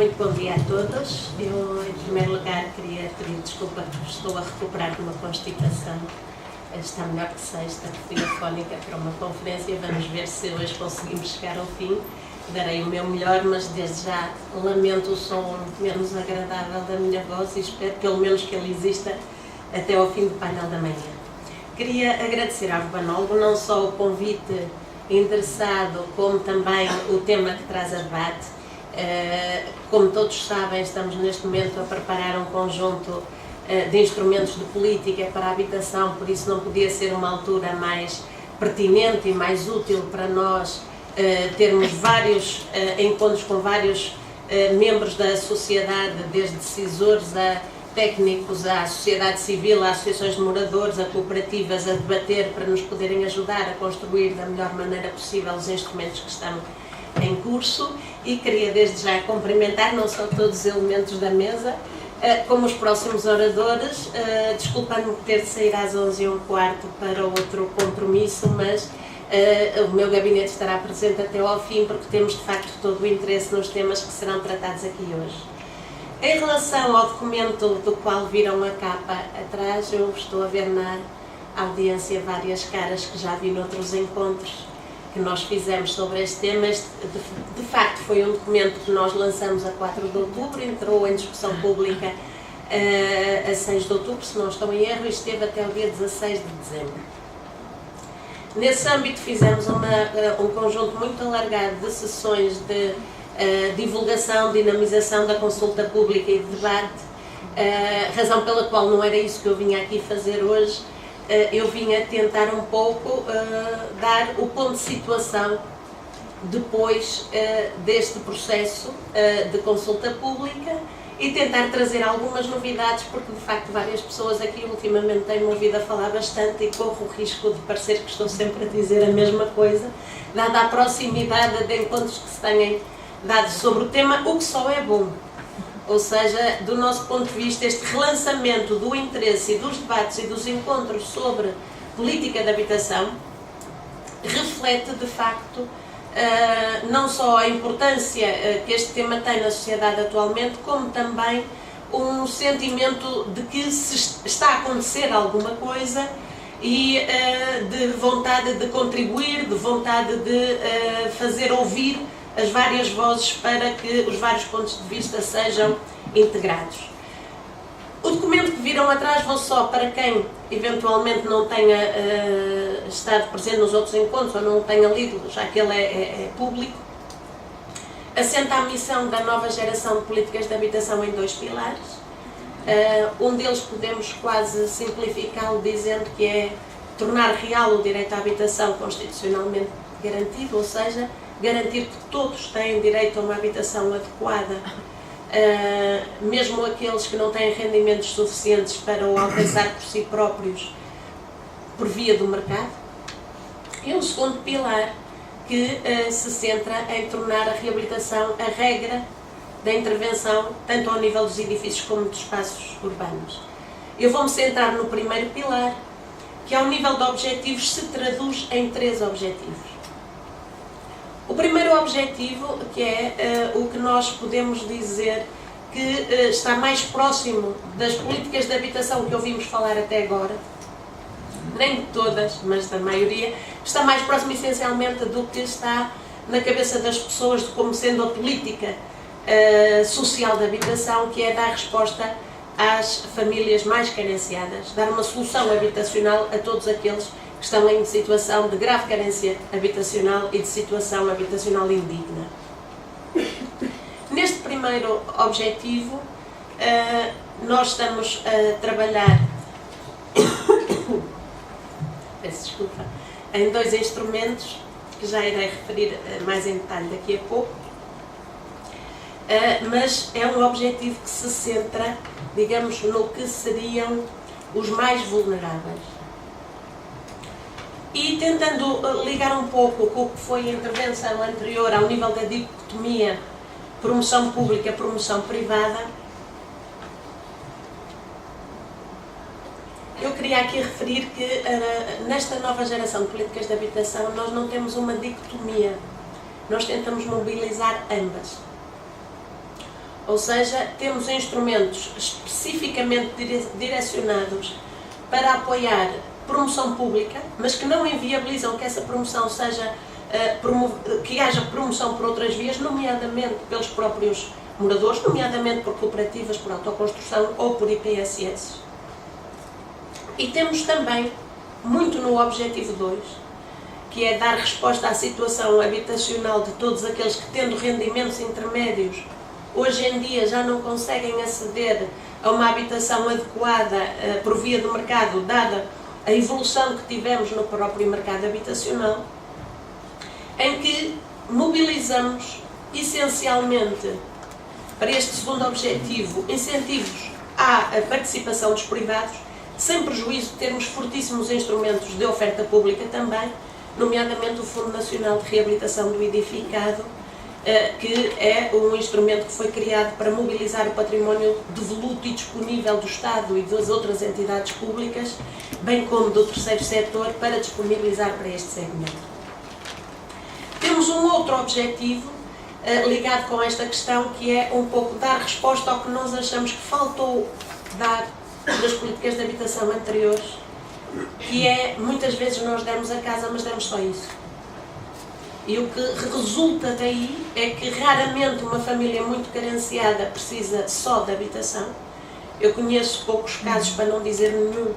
Muito bom dia a todos. Eu, em primeiro lugar, queria pedir desculpa porque estou a recuperar de uma constipação. Está melhor que sexta, que fui afónica para uma conferência. Vamos ver se hoje conseguimos chegar ao fim. Darei o meu melhor, mas desde já lamento o som menos agradável da minha voz e espero pelo menos que ele exista até ao fim do painel da manhã. Queria agradecer ao Urbanólogo não só o convite interessado, como também o tema que traz a debate. Como todos sabem, estamos neste momento a preparar um conjunto de instrumentos de política para a habitação, por isso não podia ser uma altura mais pertinente e mais útil para nós termos vários encontros com vários membros da sociedade, desde decisores a técnicos, à sociedade civil, a associações de moradores, a cooperativas, a debater para nos poderem ajudar a construir da melhor maneira possível os instrumentos que estão em curso. E queria desde já cumprimentar não só todos os elementos da mesa, como os próximos oradores, desculpando-me ter de sair às 11h15 para outro compromisso, mas o meu gabinete estará presente até ao fim, porque temos de facto todo o interesse nos temas que serão tratados aqui hoje. Em relação ao documento do qual viram a capa atrás, eu estou a ver na audiência várias caras que já vi noutros encontros que nós fizemos sobre este tema. Este, de facto, foi um documento que nós lançamos a 4 de outubro, entrou em discussão pública a 6 de outubro, se não estou em erro, e esteve até o dia 16 de dezembro. Nesse âmbito fizemos um conjunto muito alargado de sessões de divulgação, dinamização da consulta pública e de debate, razão pela qual não era isso que eu vinha aqui fazer hoje. Eu vinha tentar um pouco dar o ponto de situação depois deste processo de consulta pública e tentar trazer algumas novidades, porque de facto várias pessoas aqui ultimamente têm-me ouvido a falar bastante e corro o risco de parecer que estou sempre a dizer a mesma coisa, dada a proximidade de encontros que se têm dado sobre o tema, o que só é bom. Ou seja, do nosso ponto de vista, este relançamento do interesse e dos debates e dos encontros sobre política de habitação reflete, de facto, não só a importância que este tema tem na sociedade atualmente, como também um sentimento de que se está a acontecer alguma coisa e de vontade de contribuir, de vontade de fazer ouvir as várias vozes para que os vários pontos de vista sejam integrados. O documento que viram atrás, vou só para quem eventualmente não tenha estado presente nos outros encontros ou não tenha lido, já que ele é público, assenta a missão da nova geração de políticas de habitação em 2 pilares. Um deles podemos quase simplificá-lo dizendo que é tornar real o direito à habitação constitucionalmente garantido, ou seja, garantir que todos têm direito a uma habitação adequada, mesmo aqueles que não têm rendimentos suficientes para o alcançar por si próprios por via do mercado. E um segundo pilar que se centra em tornar a reabilitação a regra da intervenção, tanto ao nível dos edifícios como dos espaços urbanos. Eu vou-me centrar no primeiro pilar, que ao nível de objetivos se traduz em 3 objetivos. O primeiro objetivo, que é o que nós podemos dizer que está mais próximo das políticas de habitação que ouvimos falar até agora, nem de todas, mas da maioria, está mais próximo essencialmente do que está na cabeça das pessoas, de como sendo a política social de habitação, que é dar resposta às famílias mais carenciadas, dar uma solução habitacional a todos aqueles que estão em situação de grave carência habitacional e de situação habitacional indigna. Neste primeiro objetivo, nós estamos a trabalhar peço desculpa, em 2 instrumentos, que já irei referir mais em detalhe daqui a pouco, mas é um objetivo que se centra, digamos, no que seriam os mais vulneráveis. E tentando ligar um pouco com o que foi a intervenção anterior ao nível da dicotomia promoção pública, promoção privada, eu queria aqui referir que nesta nova geração de políticas de habitação nós não temos uma dicotomia, nós tentamos mobilizar ambas. Ou seja, temos instrumentos especificamente direcionados para apoiar promoção pública, mas que não inviabilizam que essa promoção seja, que haja promoção por outras vias, nomeadamente pelos próprios moradores, nomeadamente por cooperativas, por autoconstrução ou por IPSS. E temos também, muito no objetivo 2, que é dar resposta à situação habitacional de todos aqueles que, tendo rendimentos intermédios, hoje em dia já não conseguem aceder a uma habitação adequada por via do mercado, dada a evolução que tivemos no próprio mercado habitacional, em que mobilizamos essencialmente para este segundo objetivo incentivos à participação dos privados, sem prejuízo de termos fortíssimos instrumentos de oferta pública também, nomeadamente o Fundo Nacional de Reabilitação do Edificado, que é um instrumento que foi criado para mobilizar o património devoluto e disponível do Estado e das outras entidades públicas, bem como do terceiro setor, para disponibilizar para este segmento. Temos um outro objetivo ligado com esta questão, que é um pouco dar resposta ao que nós achamos que faltou dar das políticas de habitação anteriores, que é, muitas vezes nós demos a casa, mas demos só isso. E o que resulta daí é que raramente uma família muito carenciada precisa só de habitação. Eu conheço poucos casos, para não dizer nenhum,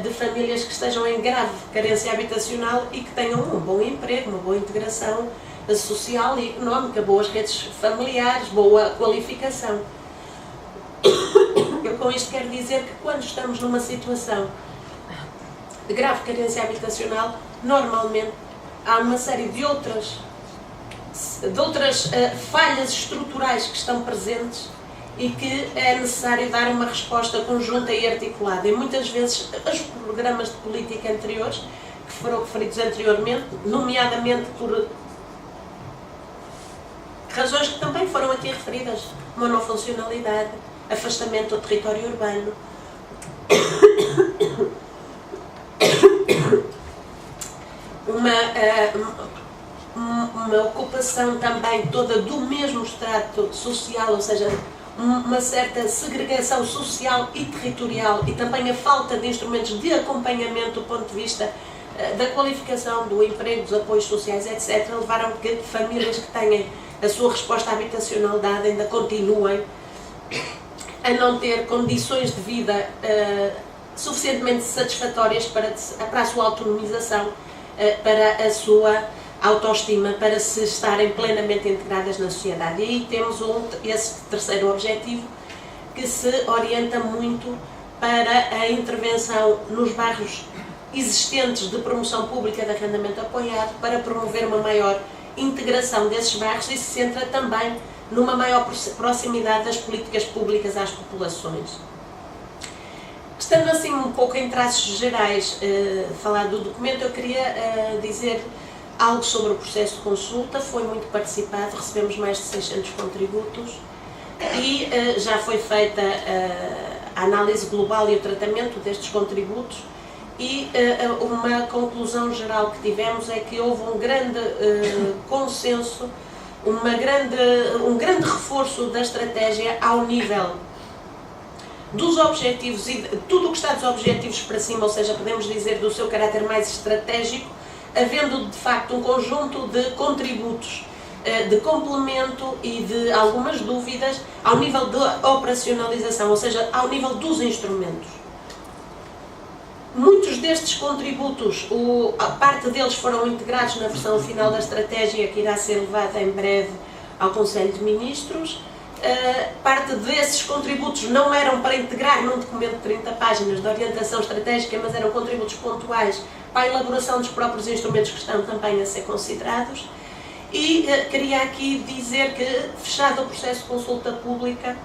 de famílias que estejam em grave carência habitacional e que tenham um bom emprego, uma boa integração social e económica, boas redes familiares, boa qualificação. Eu com isto quero dizer que quando estamos numa situação de grave carência habitacional, normalmente há uma série de outras falhas estruturais que estão presentes e que é necessário dar uma resposta conjunta e articulada. E muitas vezes os programas de política anteriores, que foram referidos anteriormente, nomeadamente por razões que também foram aqui referidas, monofuncionalidade, afastamento do território urbano, uma ocupação também toda do mesmo estrato social, ou seja, uma certa segregação social e territorial, e também a falta de instrumentos de acompanhamento do ponto de vista da qualificação, do emprego, dos apoios sociais, etc., levaram que famílias que tenham a sua resposta habitacional dada ainda continuem a não ter condições de vida suficientemente satisfatórias para a sua autonomização, para a sua autoestima, para se estarem plenamente integradas na sociedade. E aí temos esse terceiro objetivo, que se orienta muito para a intervenção nos bairros existentes de promoção pública de arrendamento apoiado, para promover uma maior integração desses bairros e se centra também numa maior proximidade das políticas públicas às populações. Estando assim um pouco em traços gerais falar do documento, eu queria dizer algo sobre o processo de consulta. Foi muito participado, recebemos mais de 600 contributos e já foi feita a análise global e o tratamento destes contributos, e uma conclusão geral que tivemos é que houve um grande consenso, um grande reforço da estratégia ao nível dos objetivos e tudo o que está dos objetivos para cima, ou seja, podemos dizer do seu caráter mais estratégico, havendo de facto um conjunto de contributos de complemento e de algumas dúvidas ao nível da operacionalização, ou seja, ao nível dos instrumentos. Muitos destes contributos, a parte deles foram integrados na versão final da estratégia, que irá ser levada em breve ao Conselho de Ministros. Parte desses contributos não eram para integrar num documento de 30 páginas de orientação estratégica, mas eram contributos pontuais para a elaboração dos próprios instrumentos que estão também a ser considerados. E queria aqui dizer que, fechado o processo de consulta pública,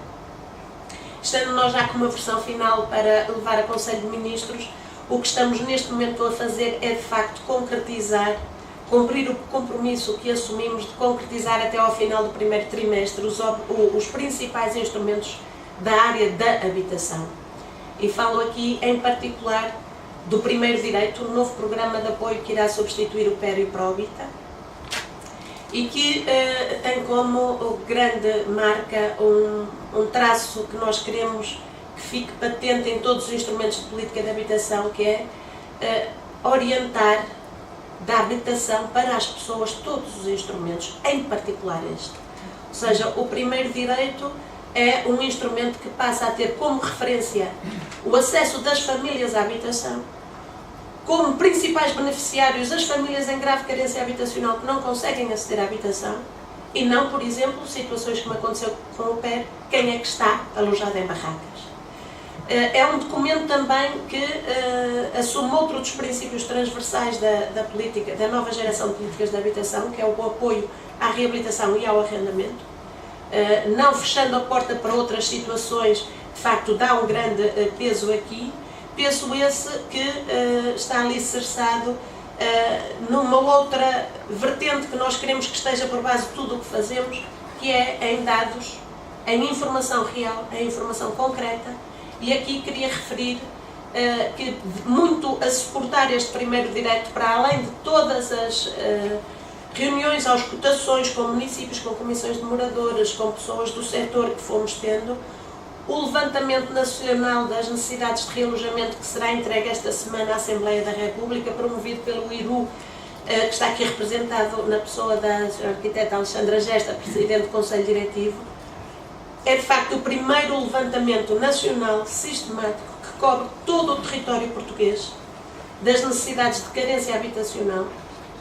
estando nós já com uma versão final para levar a Conselho de Ministros, o que estamos neste momento a fazer é de facto concretizar, cumprir o compromisso que assumimos de concretizar até ao final do primeiro trimestre os principais instrumentos da área da habitação. E falo aqui em particular do primeiro direito, um novo programa de apoio que irá substituir o PER e o PROBITA, e que tem como grande marca um traço que nós queremos que fique patente em todos os instrumentos de política de habitação, que é orientar da habitação para as pessoas todos os instrumentos, em particular este. Ou seja, o primeiro direito é um instrumento que passa a ter como referência o acesso das famílias à habitação, como principais beneficiários as famílias em grave carência habitacional que não conseguem aceder à habitação, e não, por exemplo, situações como aconteceu com o PER, quem é que está alojado em barracas. É um documento também que assume outro dos princípios transversais da política, da nova geração de políticas de habitação, que é o apoio à reabilitação e ao arrendamento, não fechando a porta para outras situações, de facto dá um grande peso aqui, peso esse que está ali cerçado numa outra vertente que nós queremos que esteja por base de tudo o que fazemos, que é em dados, em informação real, em informação concreta. E aqui queria referir que muito a suportar este primeiro direito, para além de todas as reuniões, auscultações com municípios, com comissões de moradores, com pessoas do setor que fomos tendo, o levantamento nacional das necessidades de realojamento que será entregue esta semana à Assembleia da República, promovido pelo IRU, que está aqui representado na pessoa da arquiteta Alexandra Gesta, Presidente do Conselho Diretivo, é de facto o primeiro levantamento nacional sistemático que cobre todo o território português das necessidades de carência habitacional.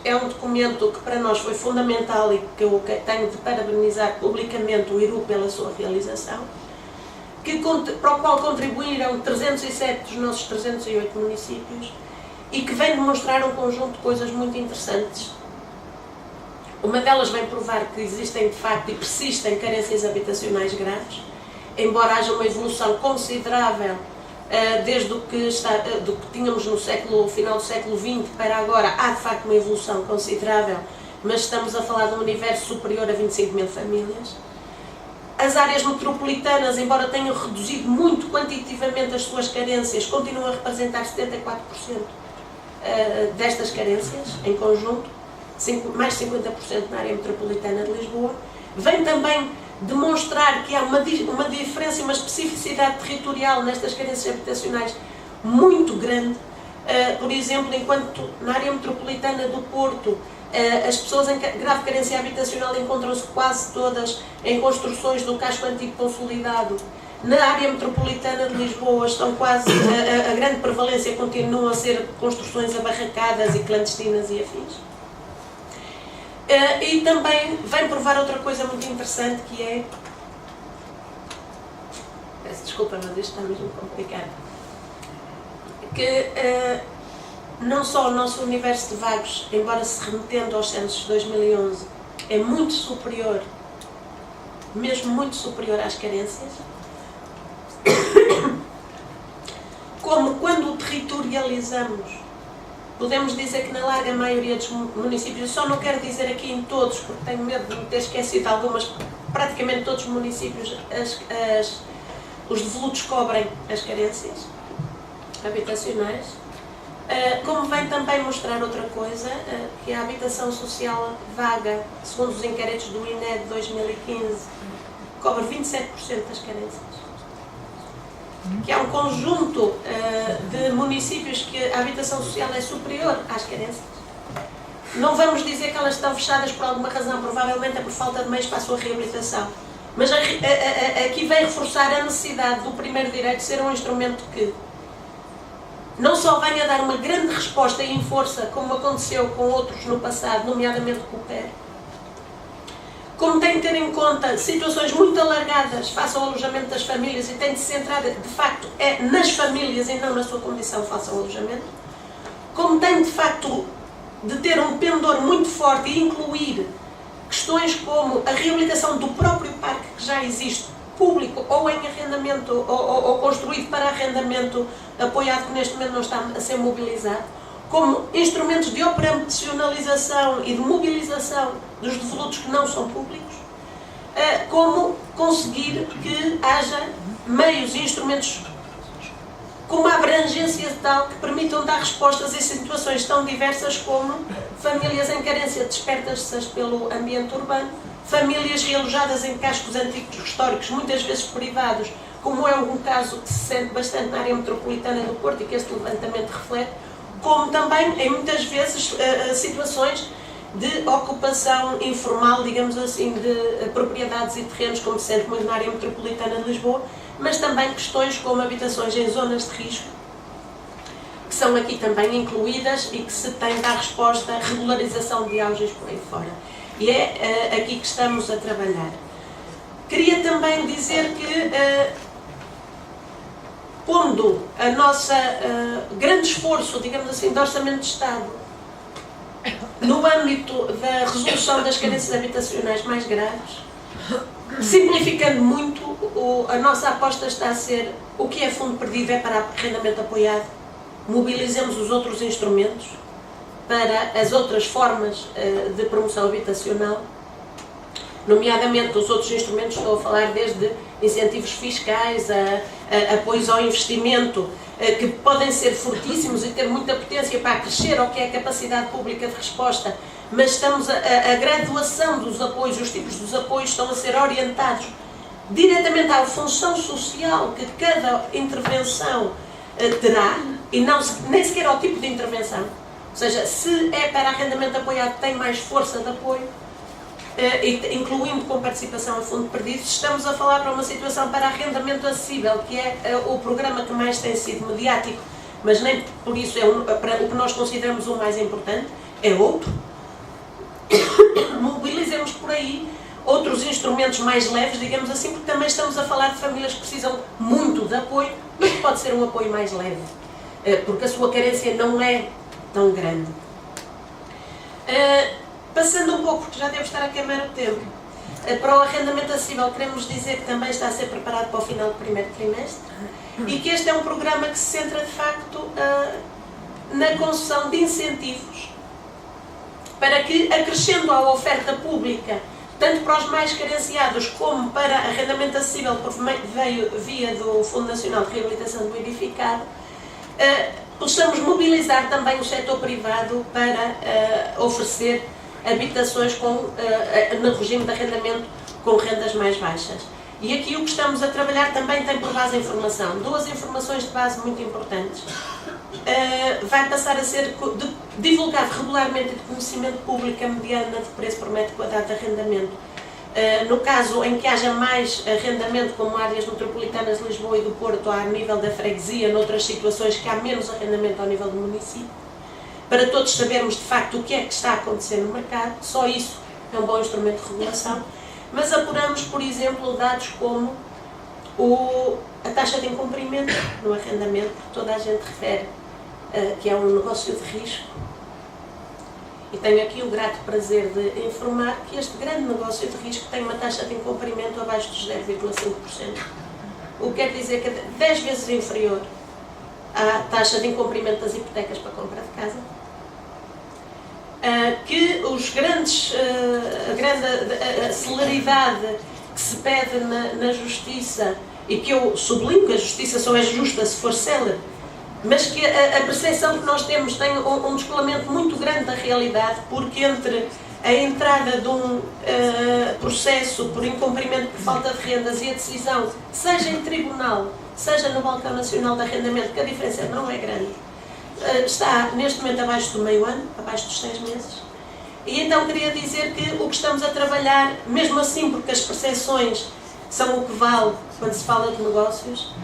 É um documento que para nós foi fundamental e que eu tenho de parabenizar publicamente o IRU pela sua realização, para o qual contribuíram 307 dos nossos 308 municípios e que vem demonstrar um conjunto de coisas muito interessantes. Uma delas vem provar que existem de facto e persistem carências habitacionais graves, embora haja uma evolução considerável desde do que tínhamos no final do século XX para agora. Há de facto uma evolução considerável, mas estamos a falar de um universo superior a 25 mil famílias. As áreas metropolitanas, embora tenham reduzido muito quantitativamente as suas carências, continuam a representar 74% destas carências em conjunto, mais 50% na área metropolitana de Lisboa. Vem também demonstrar que há uma diferença e uma especificidade territorial nestas carências habitacionais muito grande. Por exemplo, enquanto na área metropolitana do Porto as pessoas em grave carência habitacional encontram-se quase todas em construções do casco antigo consolidado, na área metropolitana de Lisboa estão quase, a grande prevalência continua a ser construções abarracadas e clandestinas e afins. E também vem provar outra coisa muito interessante, que é, peço desculpa, mas isto está mesmo complicado, que não só o nosso universo de vagos, embora se remetendo aos censos de 2011, é muito superior, mesmo muito superior às carências, como quando o territorializamos, podemos dizer que na larga maioria dos municípios, eu só não quero dizer aqui em todos, porque tenho medo de me ter esquecido algumas, praticamente todos os municípios, os devolutos cobrem as carências habitacionais. Como vem também mostrar outra coisa, que a habitação social vaga, segundo os inquéritos do INE de 2015, cobre 27% das carências. Que há um conjunto de municípios que a habitação social é superior às carências. Não vamos dizer que elas estão fechadas por alguma razão, provavelmente é por falta de meios para a sua reabilitação. Mas aqui vem reforçar a necessidade do primeiro direito ser um instrumento que não só venha a dar uma grande resposta e em força, como aconteceu com outros no passado, nomeadamente com o PER, como tem que ter em conta situações muito alargadas face ao alojamento das famílias e tem de se centrar, de facto, nas famílias e não na sua condição face ao alojamento, como tem, de facto, de ter um pendor muito forte e incluir questões como a reabilitação do próprio parque que já existe, público ou em arrendamento, ou construído para arrendamento apoiado, que neste momento não está a ser mobilizado, como instrumentos de operacionalização e de mobilização dos devolutos que não são públicos, como conseguir que haja meios e instrumentos com uma abrangência tal que permitam dar respostas a situações tão diversas como famílias em carência despertas pelo ambiente urbano, famílias realojadas em cascos antigos históricos, muitas vezes privados, como é um caso que se sente bastante na área metropolitana do Porto e que este levantamento reflete, como também, em muitas vezes, situações de ocupação informal, digamos assim, de propriedades e terrenos, como se sente muito na área metropolitana de Lisboa, mas também questões como habitações em zonas de risco, que são aqui também incluídas e que se tem da resposta à regularização de auges por aí fora. E é aqui que estamos a trabalhar. Queria também dizer que, pondo a nossa grande esforço, digamos assim, de orçamento de Estado no âmbito da resolução das carências habitacionais mais graves, simplificando muito, a nossa aposta está a ser o que é fundo perdido é para arrendamento apoiado, mobilizemos os outros instrumentos para as outras formas de promoção habitacional, nomeadamente os outros instrumentos, estou a falar desde incentivos fiscais, a apoios ao investimento, que podem ser fortíssimos e ter muita potência para crescer ao que é a capacidade pública de resposta, mas estamos a graduação dos apoios, os tipos dos apoios estão a ser orientados diretamente à função social que cada intervenção terá, e não, nem sequer ao tipo de intervenção. Ou seja, se é para arrendamento apoiado, tem mais força de apoio, incluindo com participação a fundo perdido. Estamos a falar para uma situação para arrendamento acessível, que é o programa que mais tem sido mediático, mas nem por isso é para o que nós consideramos o mais importante, é outro. Mobilizemos por aí outros instrumentos mais leves, digamos assim, porque também estamos a falar de famílias que precisam muito de apoio, mas pode ser um apoio mais leve, porque a sua carência não é tão grande. Passando um pouco, porque já devo estar a queimar o tempo, para o arrendamento acessível, queremos dizer que também está a ser preparado para o final do primeiro trimestre e que este é um programa que se centra, de facto, na concessão de incentivos para que, acrescendo à oferta pública, tanto para os mais carenciados como para arrendamento acessível por via do Fundo Nacional de Reabilitação do Edificado, possamos mobilizar também o setor privado para oferecer habitações no regime de arrendamento com rendas mais baixas. E aqui o que estamos a trabalhar também tem por base a informação. Duas informações de base muito importantes. Vai passar a ser divulgado regularmente de conhecimento público a mediana de preço por metro quadrado de arrendamento. No caso em que haja mais arrendamento, como áreas metropolitanas de Lisboa e do Porto, ao nível da freguesia, noutras situações que há menos arrendamento ao nível do município, para todos sabermos de facto o que é que está a acontecer no mercado. Só isso é um bom instrumento de regulação. Mas apuramos, por exemplo, dados como a taxa de incumprimento no arrendamento, que toda a gente refere que é um negócio de risco. E tenho aqui o grato prazer de informar que este grande negócio de risco tem uma taxa de incumprimento abaixo dos 0,5%. O que quer dizer que é 10 vezes inferior à taxa de incumprimento das hipotecas para compra de casa. Que a grande celeridade que se pede na justiça, e que eu sublinho que a justiça só é justa se for célere, mas que a percepção que nós temos tem um descolamento muito grande da realidade, porque entre a entrada de um processo por incumprimento por falta de rendas e a decisão, seja em tribunal, seja no Balcão Nacional de Arrendamento, que a diferença não é grande, está neste momento abaixo do meio ano, abaixo dos 6 meses. E então queria dizer que o que estamos a trabalhar, mesmo assim, porque as percepções são o que vale quando se fala de negócios,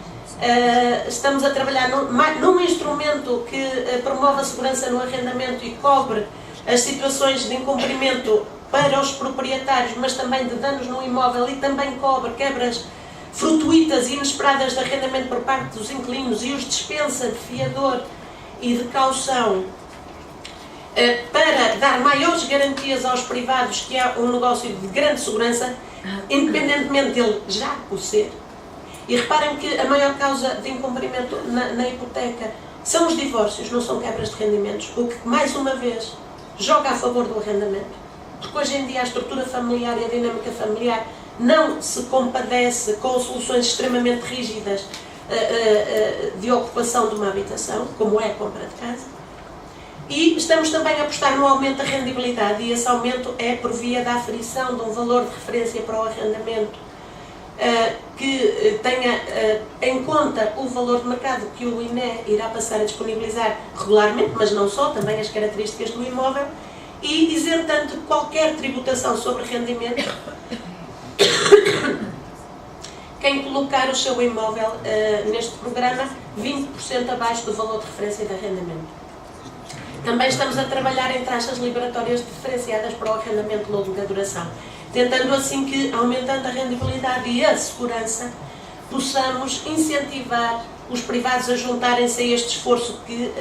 estamos a trabalhar num instrumento que promove a segurança no arrendamento e cobre as situações de incumprimento para os proprietários, mas também de danos no imóvel, e também cobre quebras fortuitas e inesperadas de arrendamento por parte dos inquilinos e os dispensa de fiador e de caução, para dar maiores garantias aos privados, que é um negócio de grande segurança, independentemente dele já o ser. E reparem que a maior causa de incumprimento na hipoteca são os divórcios, não são quebras de rendimentos, o que, mais uma vez, joga a favor do arrendamento. Porque hoje em dia a estrutura familiar e a dinâmica familiar não se compadece com soluções extremamente rígidas de ocupação de uma habitação, como é a compra de casa. E estamos também a apostar no aumento da rendibilidade, e esse aumento é por via da aferição de um valor de referência para o arrendamento que tenha em conta o valor de mercado que o INE irá passar a disponibilizar regularmente, mas não só, também as características do imóvel, e isentando de qualquer tributação sobre rendimento quem colocar o seu imóvel neste programa 20% abaixo do valor de referência de arrendamento. Também estamos a trabalhar em taxas liberatórias diferenciadas para o arrendamento de longa duração, tentando assim que, aumentando a rendibilidade e a segurança, possamos incentivar os privados a juntarem-se a este esforço que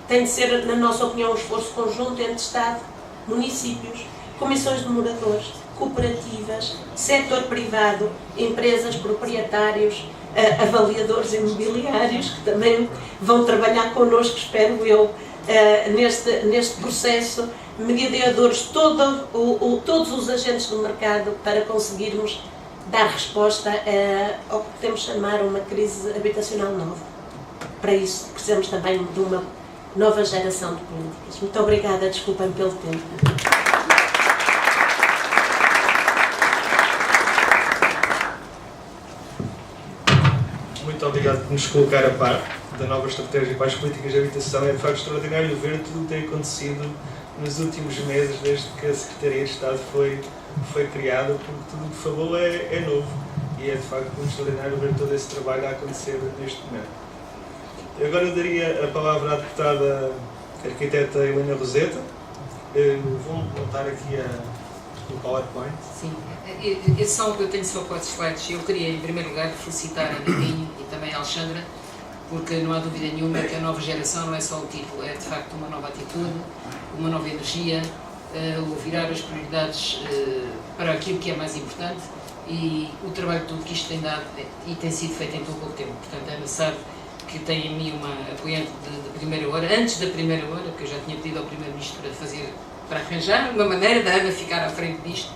tem de ser, na nossa opinião, um esforço conjunto entre Estado, municípios, comissões de moradores, cooperativas, setor privado, empresas, proprietários, avaliadores imobiliários, que também vão trabalhar connosco, espero eu, neste processo, mediadores, todos os agentes do mercado, para conseguirmos dar resposta ao que podemos chamar uma crise habitacional nova. Para isso precisamos também de uma nova geração de políticas. Muito obrigada, desculpem pelo tempo. Muito obrigado por nos colocar a par da nova estratégia para as políticas de habitação. É de facto extraordinário ver tudo o que tem acontecido nos últimos meses, desde que a Secretaria de Estado foi criada, porque tudo o que falou é novo. E é de facto muito extraordinário ver todo esse trabalho a acontecer neste momento. Eu agora daria a palavra à deputada arquiteta Helena Roseta. Vou montar aqui o PowerPoint. Sim, eu tenho só 4 slides. Eu queria, em primeiro lugar, felicitar a Nadine e também a Alexandra, porque não há dúvida nenhuma que a nova geração não é só o título, é de facto uma nova atitude, uma nova energia, o virar as prioridades para aquilo que é mais importante, e o trabalho todo que isto tem dado e tem sido feito em tão pouco tempo. Portanto, a Ana sabe que tem em mim uma apoiante de primeira hora, antes da primeira hora, que eu já tinha pedido ao Primeiro-Ministro para arranjar uma maneira da Ana ficar à frente disto,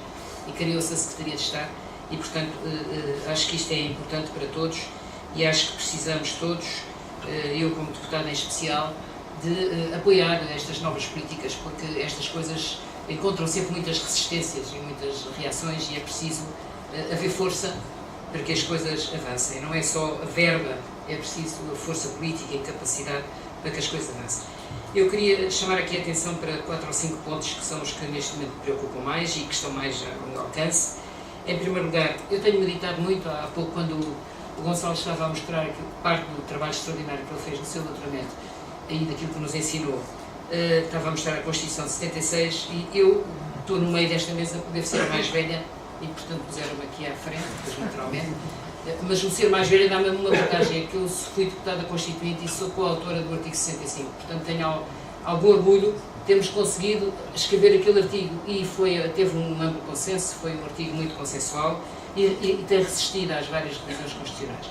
e criou-se a Secretaria de Estado, e portanto acho que isto é importante para todos, e acho que precisamos todos, eu como deputada em especial, de apoiar estas novas políticas, porque estas coisas encontram sempre muitas resistências e muitas reações, e é preciso haver força para que as coisas avancem. Não é só a verba, é preciso a força política e capacidade para que as coisas avancem. Eu queria chamar aqui a atenção para 4 ou 5 pontos que são os que neste momento me preocupam mais e que estão mais ao meu alcance. Em primeiro lugar, eu tenho meditado muito, há pouco quando o Gonçalo estava a mostrar parte do trabalho extraordinário que ele fez no seu doutoramento e daquilo que nos ensinou, estava a mostrar a Constituição de 76, e eu estou no meio desta mesa, devo ser a mais velha, e portanto puseram-me aqui à frente, depois naturalmente, mas o ser mais velha dá-me uma vantagem, é que eu fui deputada constituinte e sou coautora do artigo 65, portanto tenho algum orgulho de termos conseguido escrever aquele artigo, e teve um amplo consenso, foi um artigo muito consensual, e ter resistido às várias revisões constitucionais.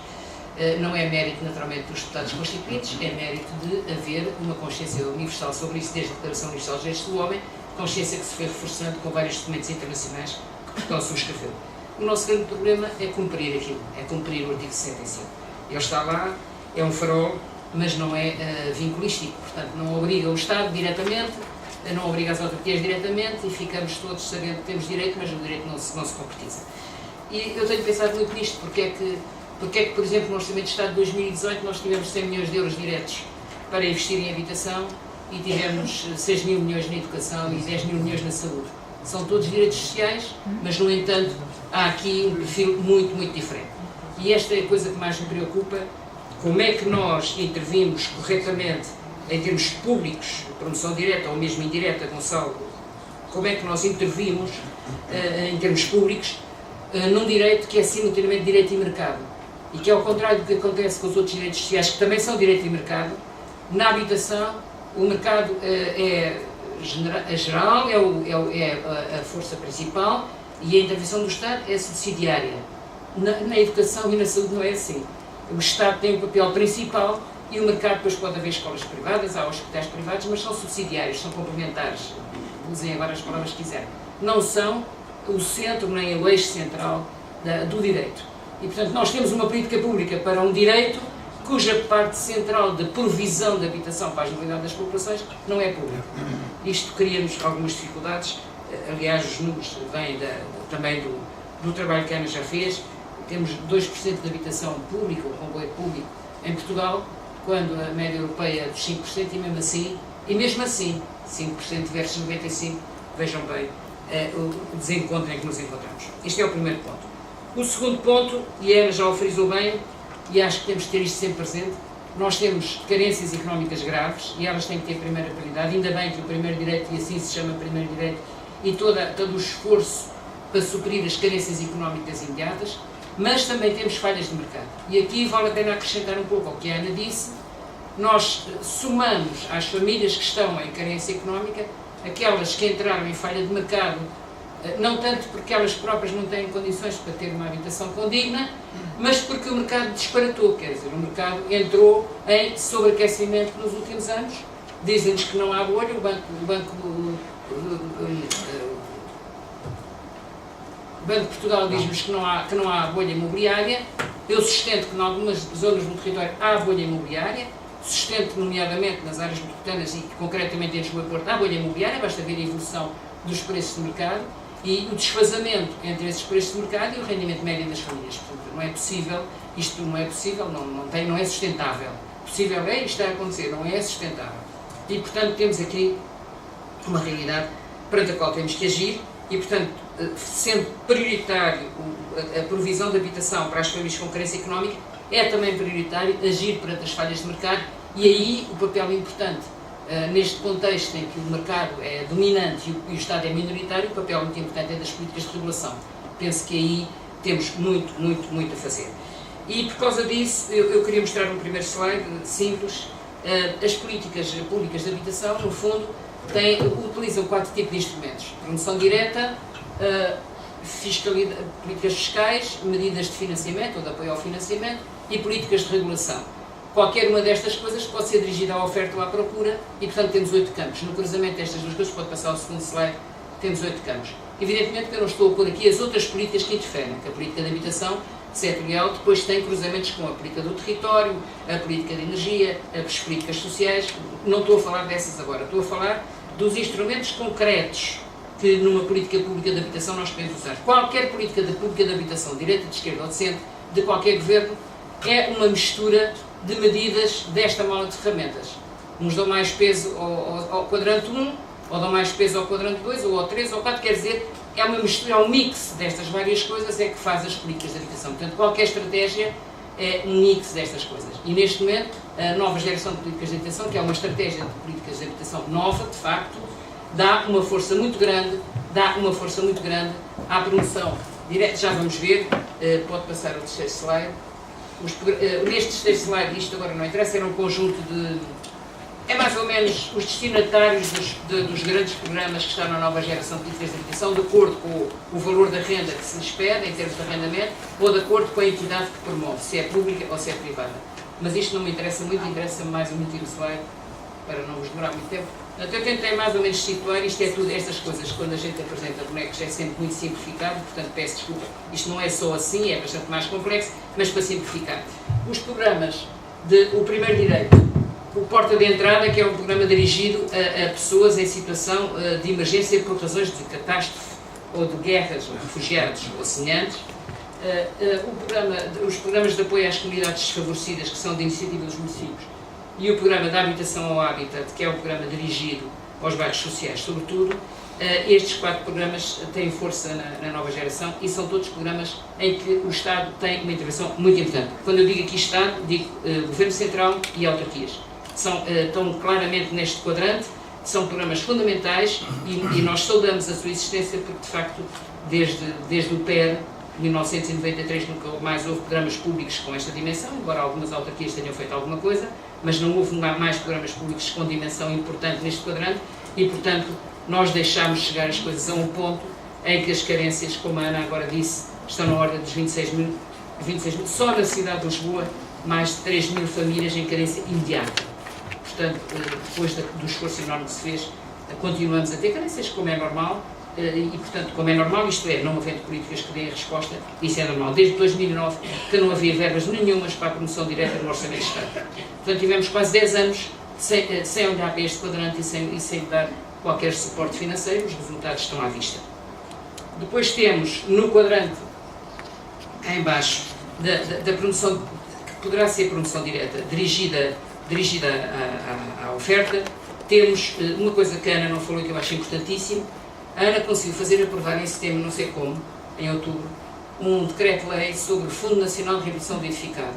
Não é mérito, naturalmente, dos deputados constituintes, é mérito de haver uma consciência universal sobre isso, desde a Declaração Universal dos Direitos do Homem, consciência que se foi reforçando com vários documentos internacionais que Portugal subscreveu. O nosso grande problema é cumprir aquilo, é cumprir o artigo 65. Ele está lá, é um farol, mas não é vinculístico, portanto não obriga o Estado diretamente, não obriga as autarquias diretamente, e ficamos todos sabendo que temos direito, mas o direito não se concretiza. E eu tenho pensado muito nisto, porque é que, por exemplo, no Orçamento de Estado de 2018 nós tivemos 100 milhões de euros diretos para investir em habitação e tivemos 6 mil milhões na educação e 10 mil milhões na saúde. São todos direitos sociais, mas, no entanto, há aqui um perfil muito, muito diferente. E esta é a coisa que mais me preocupa, como é que nós intervimos corretamente em termos públicos, promoção direta ou mesmo indireta, Gonçalo, como é que nós intervimos em termos públicos num direito que é simultaneamente direito e mercado, e que, ao contrário do que acontece com os outros direitos sociais, que também são direito e mercado, na habitação o mercado é geral, é a força principal, e a intervenção do Estado é subsidiária. Na educação e na saúde não é assim. O Estado tem um papel principal e o mercado depois pode haver escolas privadas, há hospitais privados, mas são subsidiários, são complementares, usem agora as palavras que quiserem. Não são o centro nem o eixo central do direito. E, portanto, nós temos uma política pública para um direito cuja parte central da provisão de habitação para a generalidade das populações não é pública. Isto cria-nos algumas dificuldades, aliás os números vêm também do trabalho que a Ana já fez. Temos 2% de habitação pública, ou comboio público, em Portugal, quando a média europeia é dos 5%, e mesmo assim, 5% versus 95%, vejam bem o desencontro em que nos encontramos. Este é o primeiro ponto. O segundo ponto, e a Ana já o frisou bem, e acho que temos que ter isto sempre presente, nós temos carências económicas graves e elas têm que ter primeira prioridade. Ainda bem que o primeiro direito, e assim se chama primeiro direito, e todo o esforço para suprir as carências económicas imediatas, mas também temos falhas de mercado. E aqui vale a pena acrescentar um pouco ao que a Ana disse. Nós somamos às famílias que estão em carência económica aquelas que entraram em falha de mercado, não tanto porque elas próprias não têm condições para ter uma habitação condigna, mas porque o mercado disparatou, quer dizer, o mercado entrou em sobreaquecimento nos últimos anos. Dizem-nos que não há bolha, o Banco de Portugal diz-nos que não há bolha imobiliária. Eu sustento que em algumas zonas do território há bolha imobiliária, sustento nomeadamente nas áreas metropolitanas e concretamente em Lisboa e Porto há bolha imobiliária, basta ver a evolução dos preços de mercado e o desfazamento entre esses preços de mercado e o rendimento médio das famílias. Portanto, não é possível, isto não é possível, não é sustentável. Possível é, isto está a acontecer, não é sustentável. E, portanto, temos aqui uma realidade perante a qual temos que agir e, portanto, sendo prioritário a provisão de habitação para as famílias com carência económica, é também prioritário agir perante as falhas de mercado e aí o papel importante, neste contexto em que o mercado é dominante e o Estado é minoritário, o papel muito importante é das políticas de regulação. Penso que aí temos muito a fazer. E por causa disso, eu queria mostrar um primeiro slide simples. As políticas públicas de habitação, no fundo, utilizam 4 tipos de instrumentos: promoção direta, políticas fiscais, medidas de financiamento ou de apoio ao financiamento e políticas de regulação. Qualquer uma destas coisas pode ser dirigida à oferta ou à procura e, portanto, temos 8 campos. No cruzamento destas duas coisas, pode passar ao segundo slide, temos 8 campos. Evidentemente que eu não estou a pôr aqui as outras políticas que interferem, que a política de habitação setorial depois tem cruzamentos com a política do território, a política de energia, as políticas sociais. Não estou a falar dessas agora, estou a falar dos instrumentos concretos que numa política pública de habitação nós podemos usar. Qualquer política pública de habitação, de direita, de esquerda ou de centro, de qualquer governo, é uma mistura de medidas desta mala de ferramentas. Uns dão mais peso ao quadrante 1, ou dão mais peso ao quadrante 2, ou ao 3, ou ao 4, quer dizer, é uma mistura, é um mix destas várias coisas é que faz as políticas de habitação. Portanto, qualquer estratégia é um mix destas coisas. E neste momento, a nova geração de políticas de habitação, que é uma estratégia de políticas de habitação nova, de facto, dá uma força muito grande à promoção direta. Já vamos ver, pode passar o terceiro slide. Neste terceiro slide, isto agora não interessa, era um conjunto de... É mais ou menos os destinatários dos grandes programas que estão na nova geração de políticas de habitação, de acordo com o valor da renda que se lhes pede, em termos de arrendamento, ou de acordo com a entidade que promove, se é pública ou se é privada. Mas isto não me interessa muito, interessa-me mais um último slide, para não vos demorar muito tempo. Portanto, eu tentei mais ou menos situar, isto é tudo, estas coisas, quando a gente apresenta bonecos, é sempre muito simplificado, portanto peço desculpa, isto não é só assim, é bastante mais complexo, mas para simplificar. Os programas o primeiro direito, o Porta de Entrada, que é um programa dirigido a pessoas em situação de emergência por razões de catástrofe ou de guerras, ou refugiados ou semelhantes. Os programas de apoio às comunidades desfavorecidas, que são de iniciativa dos municípios, e o programa de habitação ao habitat, que é um programa dirigido aos bairros sociais, sobretudo. Estes 4 programas têm força na nova geração e são todos programas em que o Estado tem uma intervenção muito importante. Quando eu digo aqui Estado, digo Governo Central e autarquias. Estão claramente neste quadrante, são programas fundamentais e nós saudamos a sua existência porque, de facto, desde o PER, 1993, nunca mais houve programas públicos com esta dimensão, embora algumas autarquias tenham feito alguma coisa, mas não houve mais programas públicos com dimensão importante neste quadrante e, portanto, nós deixámos chegar as coisas a um ponto em que as carências, como a Ana agora disse, estão na ordem dos 26 mil. Só na cidade de Lisboa, mais de 3 mil famílias em carência imediata. Portanto, depois do esforço enorme que se fez, continuamos a ter carências, como é normal, e, portanto, como é normal, isto é, não havendo políticas que deem a resposta, isso é normal. Desde 2009 que não havia verbas nenhumas para a promoção direta no Orçamento de Estado. Portanto, tivemos quase 10 anos sem olhar para este quadrante e sem dar qualquer suporte financeiro. Os resultados estão à vista. Depois temos, no quadrante, cá em baixo, da promoção, que poderá ser promoção direta, dirigida à oferta, temos uma coisa que a Ana não falou e que eu acho importantíssimo. A Ana conseguiu fazer aprovar em setembro, não sei como, em outubro, um decreto-lei sobre o Fundo Nacional de Reabilitação do Edificado,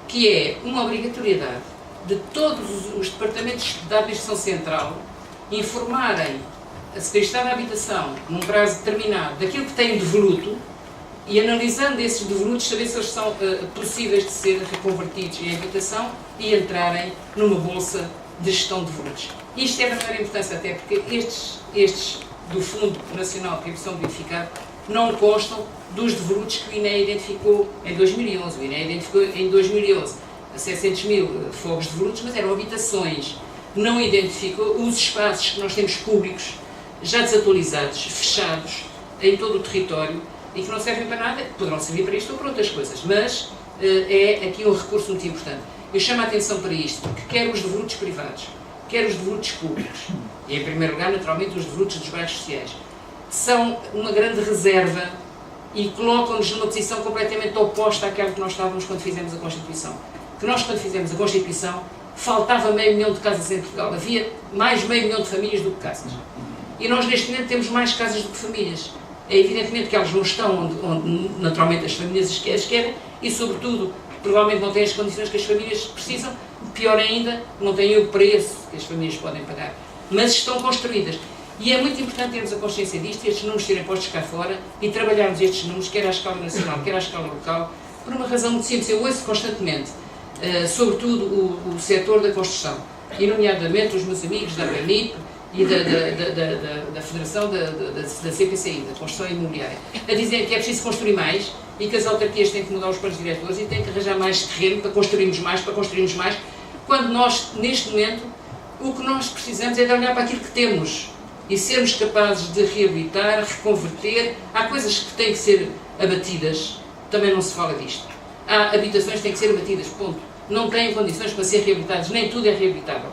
que é uma obrigatoriedade de todos os departamentos da Administração Central informarem a Secretaria da Habitação, num prazo determinado, daquilo que têm devoluto, e analisando esses devolutos, saber se eles são possíveis de ser reconvertidos em habitação e entrarem numa bolsa de gestão de devolutos. Isto é de maior importância, até porque estes do Fundo Nacional de Reabilitação do Edificado não constam dos devolutos que o INE identificou em 2011. O INE identificou em 2011 a 700 mil fogos de devolutos, mas eram habitações. Não identificou os espaços que nós temos públicos, já desatualizados, fechados, em todo o território, e que não servem para nada, poderão servir para isto ou para outras coisas, mas é aqui um recurso muito importante. Eu chamo a atenção para isto, porque quer os devolutos privados, quer os devolutos públicos, e em primeiro lugar, naturalmente, os devolutos dos bairros sociais, são uma grande reserva e colocam-nos numa posição completamente oposta àquela que nós estávamos quando fizemos a Constituição. Que nós, quando fizemos a Constituição, faltava 500 mil de casas em Portugal. Havia mais 500 mil de famílias do que casas. E nós, neste momento, temos mais casas do que famílias. É evidentemente que elas não estão onde naturalmente as famílias as querem e, sobretudo, provavelmente não têm as condições que as famílias precisam. Pior ainda, não têm o preço que as famílias podem pagar. Mas estão construídas. E é muito importante termos a consciência disto, estes números serem postos cá fora e trabalharmos estes números, quer à escala nacional, quer à escala local, por uma razão muito simples. Eu ouço constantemente, sobretudo o setor da construção, e nomeadamente os meus amigos da BEMIP e da Federação da CPCI, da Construção Imobiliária, a dizer que é preciso construir mais e que as autarquias têm que mudar os planos diretores e têm que arranjar mais terreno para construirmos mais, quando nós, neste momento, o que nós precisamos é de olhar para aquilo que temos e sermos capazes de reabilitar, reconverter. Há coisas que têm que ser abatidas, também não se fala disto. Há habitações que têm que ser abatidas, ponto. Não têm condições para ser reabilitadas, nem tudo é reabilitável.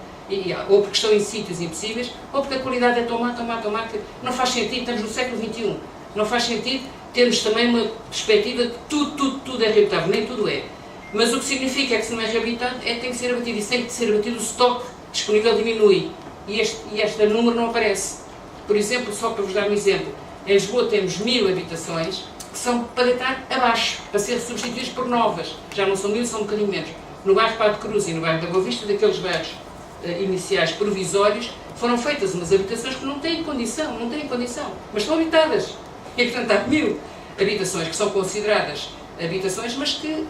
Ou porque estão em sítios impossíveis, ou porque a qualidade é tão má, que não faz sentido, estamos no século XXI, não faz sentido termos também uma perspectiva de tudo é reabilitável, nem tudo é. Mas o que significa é que se não é reabilitado, tem que ser abatido, e se tem que ser abatido, o estoque disponível diminui, e este número não aparece. Por exemplo, só para vos dar um exemplo, em Lisboa temos 1000 habitações que são para deitar abaixo, para ser substituídas por novas, já não são 1000, são um bocadinho menos. No bairro Padre Cruz e no bairro da Boa Vista, daqueles bairros iniciais provisórios, foram feitas umas habitações que não têm condição, mas estão habitadas. E, portanto, há 1000 habitações que são consideradas habitações, mas que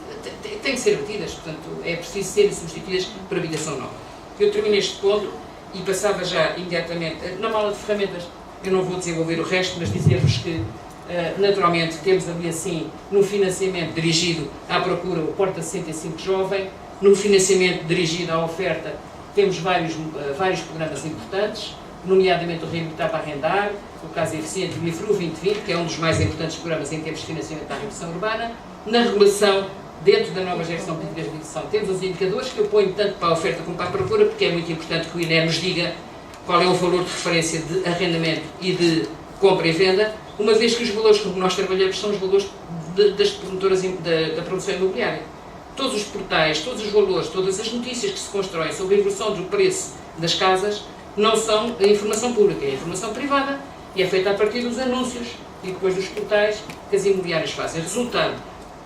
têm que ser abatidas, portanto, é preciso serem substituídas por habitação nova. Eu termino este ponto e passava já imediatamente, na mala de ferramentas, eu não vou desenvolver o resto, mas dizer-vos que, naturalmente, temos ali assim, no financiamento dirigido à procura, o Porta 65 Jovem, no financiamento dirigido à oferta, temos vários programas importantes, nomeadamente o Reabilitar para Arrendar, o Casa Eficiente e o IFRU 2020, que é um dos mais importantes programas em termos de financiamento da reabilitação urbana. Na regulação, dentro da nova geração de políticas de habitação, temos os indicadores que eu ponho tanto para a oferta como para a procura, porque é muito importante que o INE nos diga qual é o valor de referência de arrendamento e de compra e venda, uma vez que os valores com que nós trabalhamos são os valores das promotoras da produção imobiliária. Todos os portais, todos os valores, todas as notícias que se constroem sobre a evolução do preço das casas não são a informação pública, é a informação privada e é feita a partir dos anúncios e depois dos portais que as imobiliárias fazem. Resultado,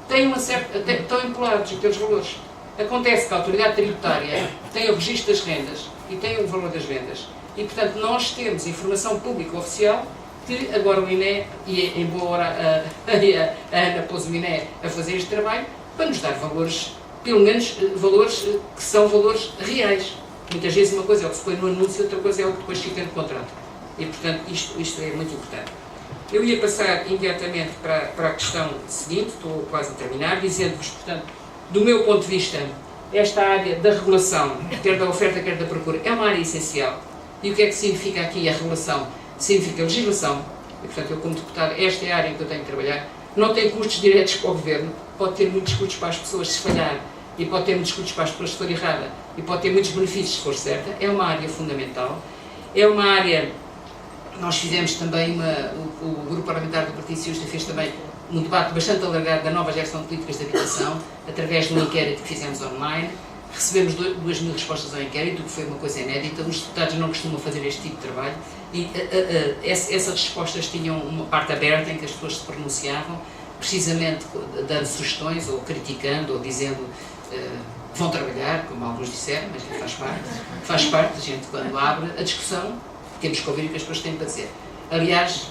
estão empolados aqueles valores. Acontece que a autoridade tributária tem o registro das rendas e tem o valor das vendas. E, portanto, nós temos informação pública oficial que agora o INE, e em boa hora a Ana pôs o INE a fazer este trabalho, para nos dar valores, pelo menos valores que são valores reais. Muitas vezes uma coisa é o que se põe no anúncio, outra coisa é o que depois fica no contrato. E, portanto, isto é muito importante. Eu ia passar imediatamente para a questão seguinte, estou quase a terminar, dizendo-vos, portanto, do meu ponto de vista, esta área da regulação, quer da oferta, quer da procura, é uma área essencial. E o que é que significa aqui a regulação? Significa legislação, E, portanto, eu como deputado, esta é a área em que eu tenho que trabalhar. Não tem custos diretos para o Governo, pode ter muitos custos para as pessoas se falhar, e pode ter muitos custos para as pessoas se for errada, e pode ter muitos benefícios se for certa. É uma área fundamental. É uma área... Nós fizemos também, o Grupo Parlamentar do Partido Socialista fez também um debate bastante alargado da nova geração de políticas de habitação, através de um inquérito que fizemos online. Recebemos 2.000 respostas ao inquérito, o que foi uma coisa inédita. Os deputados não costumam fazer este tipo de trabalho. E essas respostas tinham uma parte aberta em que as pessoas se pronunciavam, precisamente dando sugestões, ou criticando, ou dizendo vão trabalhar, como alguns disseram, mas faz parte, a gente quando abre a discussão, temos que ouvir o que as pessoas têm para dizer. Aliás,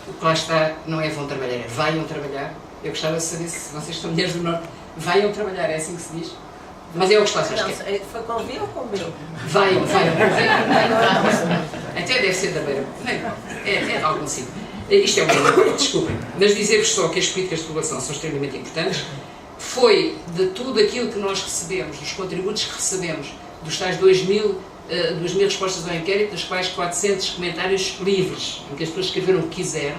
o que lá está não é vão trabalhar, é vaiam trabalhar. Eu gostava de saber se vocês são mulheres do Norte, vaiam trabalhar, é assim que se diz? Mas é o que está a ser. Foi com V ou com B? Vaiam. Até deve ser da beira. É de algum sítio. Isto é um desculpem. Mas dizer-vos só que as políticas de população são extremamente importantes. Foi de tudo aquilo que nós recebemos, dos contributos que recebemos, dos tais 2.000 respostas ao inquérito, das quais 400 comentários livres, em que as pessoas escreveram o que quiseram.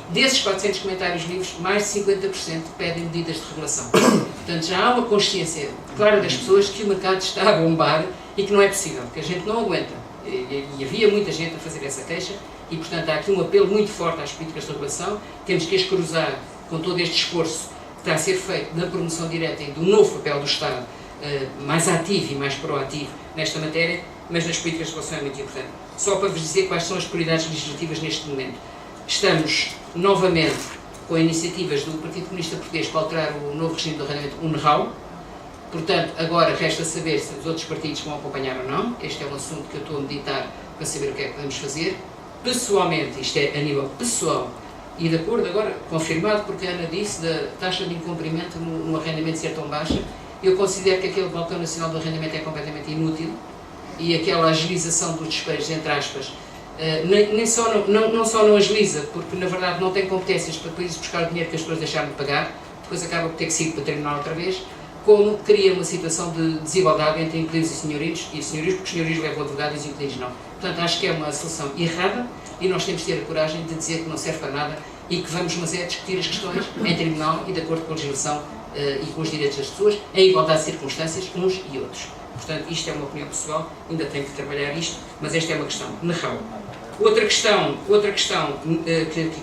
Desses 400 comentários livres, mais de 50% pedem medidas de regulação. Portanto, já há uma consciência clara das pessoas que o mercado está a bombar e que não é possível, que a gente não aguenta. E havia muita gente a fazer essa queixa e, portanto, há aqui um apelo muito forte às políticas de regulação. Temos que as cruzar com todo este esforço que está a ser feito na promoção direta e do novo papel do Estado, mais ativo e mais proativo nesta matéria, mas nas políticas de regulação é muito importante. Só para vos dizer quais são as prioridades legislativas neste momento. Estamos novamente com iniciativas do Partido Comunista Português para alterar o novo regime do arrendamento, o NRAU. Portanto, agora resta saber se os outros partidos vão acompanhar ou não. Este é um assunto que eu estou a meditar para saber o que é que podemos fazer. Pessoalmente, isto é a nível pessoal, e de acordo agora, confirmado porque a Ana disse, da taxa de incumprimento no arrendamento ser tão baixa, eu considero que aquele balcão nacional do arrendamento é completamente inútil e aquela agilização dos despejos, entre aspas, não só não agiliza, porque na verdade não tem competências para depois buscar o dinheiro que as pessoas deixaram de pagar, depois acaba por ter que seguir para terminar outra vez, como cria uma situação de desigualdade entre inquilinos e senhorios, porque os senhorios levam advogados e os inquilinos não. Portanto, acho que é uma solução errada e nós temos que ter a coragem de dizer que não serve para nada e que vamos, mas é discutir as questões em tribunal e de acordo com a legislação e com os direitos das pessoas, em igualdade de circunstâncias, uns e outros. Portanto, isto é uma opinião pessoal, ainda tenho que trabalhar isto, mas esta é uma questão. NRAU. Outra questão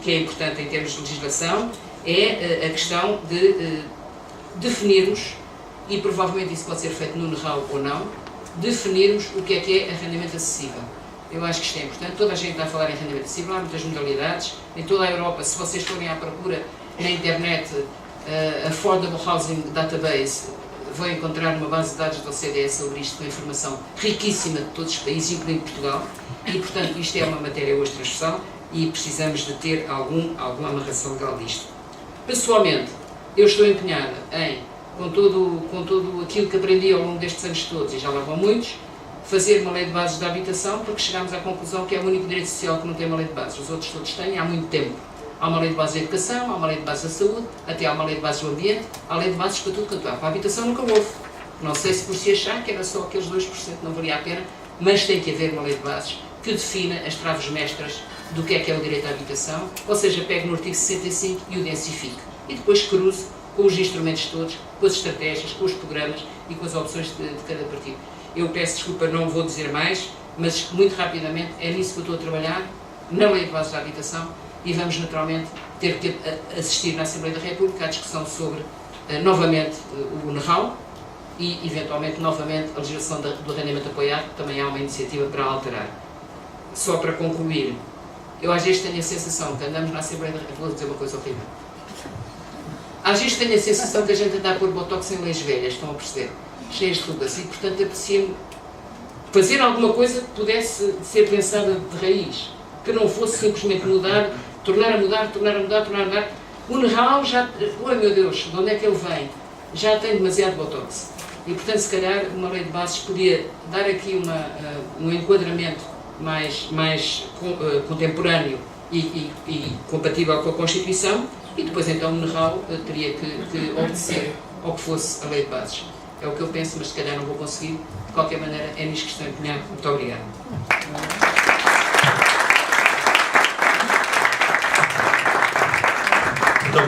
que é importante em termos de legislação é a questão de definirmos, e provavelmente isso pode ser feito no NRAU ou não, definirmos o que é arrendamento acessível. Eu acho que isto é importante. Toda a gente está a falar em arrendamento acessível, há muitas modalidades. Em toda a Europa, se vocês forem à procura na internet, Affordable Housing Database, vão encontrar uma base de dados da OCDE sobre isto, com informação riquíssima de todos os países, incluindo Portugal, e, portanto, isto é uma matéria hoje transversal e precisamos de ter alguma amarração legal disto. Pessoalmente, eu estou empenhada em, com tudo aquilo que aprendi ao longo destes anos todos, e já lá vão muitos, fazer uma lei de bases da habitação, porque chegámos à conclusão que é o único direito social que não tem uma lei de bases. Os outros todos têm há muito tempo. Há uma lei de bases da educação, há uma lei de bases da saúde, até há uma lei de bases do ambiente, há lei de bases para tudo quanto há. Para a habitação nunca houve. Não sei se por se achar que era só aqueles 2%, não valia a pena, mas tem que haver uma lei de bases que defina as traves mestras do que é o direito à habitação, ou seja, pegue no artigo 65 e o densifique. E depois cruze com os instrumentos todos, com as estratégias, com os programas e com as opções de cada partido. Eu peço desculpa, não vou dizer mais, mas muito rapidamente é nisso que eu estou a trabalhar, na lei de bases da habitação, e vamos naturalmente ter que assistir na Assembleia da República à discussão sobre, novamente, o NRAU e, eventualmente, novamente, a legislação do arrendamento apoiado, que também há uma iniciativa para alterar. Só para concluir, eu às vezes tenho a sensação que andamos na Assembleia da República, vou dizer uma coisa horrível, às vezes tenho a sensação que a gente anda a pôr botox em leis velhas, estão a perceber? Cheias de rugas, e portanto aprecio-me fazer alguma coisa que pudesse ser pensada de raiz, que não fosse simplesmente mudar, tornar a mudar. O NRAU já, oh meu Deus, de onde é que ele vem? Já tem demasiado botox. E portanto, se calhar, uma lei de bases podia dar aqui um enquadramento mais contemporâneo e compatível com a Constituição, e depois então o NRAU teria que obedecer ao que fosse a lei de bases. É o que eu penso, mas se calhar não vou conseguir. De qualquer maneira, é nisto que estou empenhado. Muito obrigado.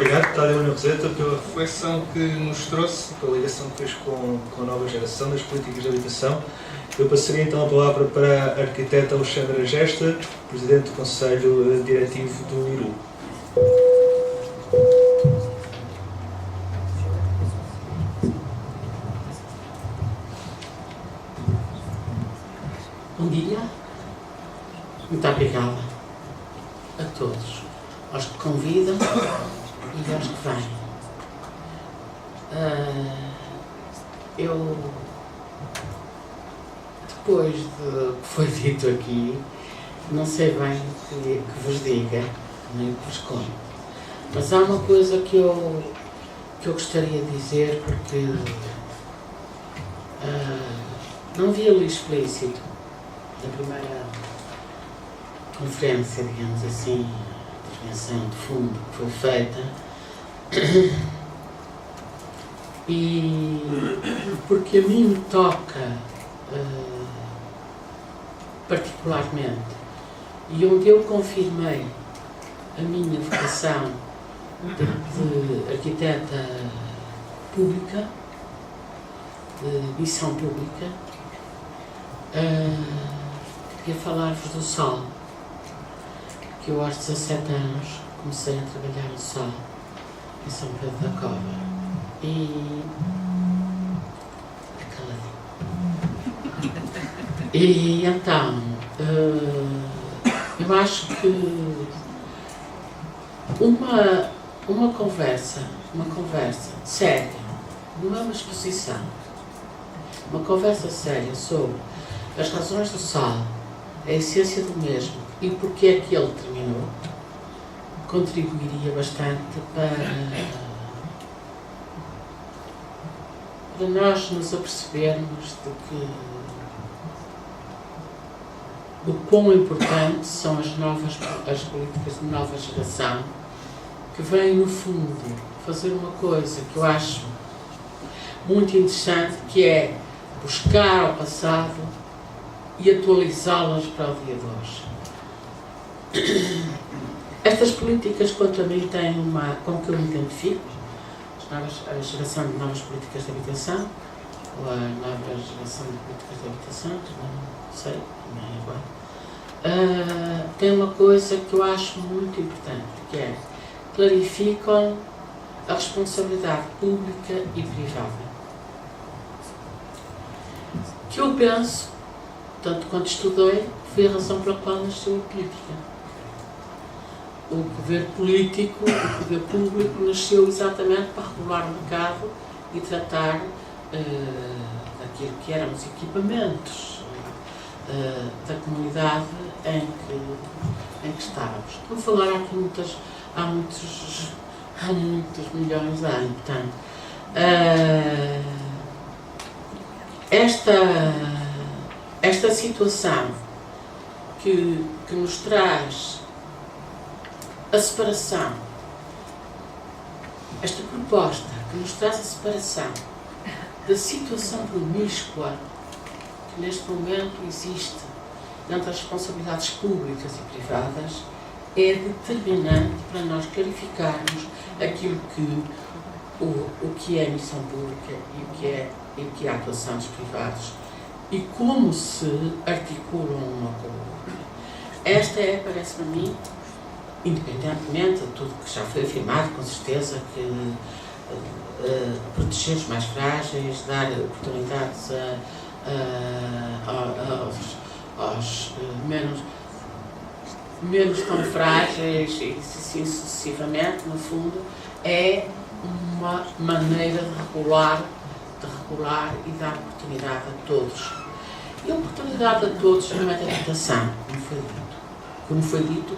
obrigado, deputado Helena Roseta, pela reflexão que nos trouxe, pela ligação que fez com a nova geração das políticas de habitação. Eu passaria então a palavra para a arquiteta Alexandra Gesta, Presidente do Conselho Diretivo do IRU. Bom dia, muito obrigada a todos, aos que convidam e aos que vêm. Eu, depois do que foi dito aqui, não sei bem o que vos diga, nem o que vos conto, mas há uma coisa que eu gostaria de dizer, porque não vi ali explícito da primeira conferência, digamos assim, intervenção de fundo que foi feita, e porque a mim me toca particularmente, e onde eu confirmei a minha vocação de arquiteta pública, de missão pública, queria falar-vos do Sol, que eu aos 17 anos comecei a trabalhar no Sol, em São Pedro da Cova, e então eu acho que uma conversa séria, não é uma exposição, uma conversa séria sobre as razões do Sol, a essência do mesmo e porque é que ele terminou, contribuiria bastante para nós nos apercebermos de que o quão importantes são as políticas de nova geração, que vêm, no fundo, fazer uma coisa que eu acho muito interessante, que é buscar ao passado e atualizá-las para o dia de hoje. Estas políticas, quanto a mim, têm com que eu me identifico, a geração de novas políticas de habitação, ou a nova geração de políticas de habitação, não sei, não é igual. Tem uma coisa que eu acho muito importante, que é clarificam a responsabilidade pública e privada. Que eu penso, tanto quanto estudei, foi a razão pela qual nasceu a política. O poder político, o poder público nasceu exatamente para regular o mercado e tratar daquilo que eram os equipamentos da comunidade em que estávamos. Estou a falar aqui há muitos milhões de anos. Portanto, esta situação que nos traz a separação, esta proposta que nos traz a separação da situação promíscua que neste momento existe entre as responsabilidades públicas e privadas, é determinante para nós clarificarmos aquilo o que é a missão pública e o que é a atuação dos privados e como se articulam uma com a outra. Esta é, parece-me a mim, independentemente de tudo que já foi afirmado, com certeza, que proteger os mais frágeis, dar oportunidades aos menos tão frágeis e assim sucessivamente, no fundo, é uma maneira de regular e dar oportunidade a todos. E a oportunidade a todos não é da habitação, como foi dito,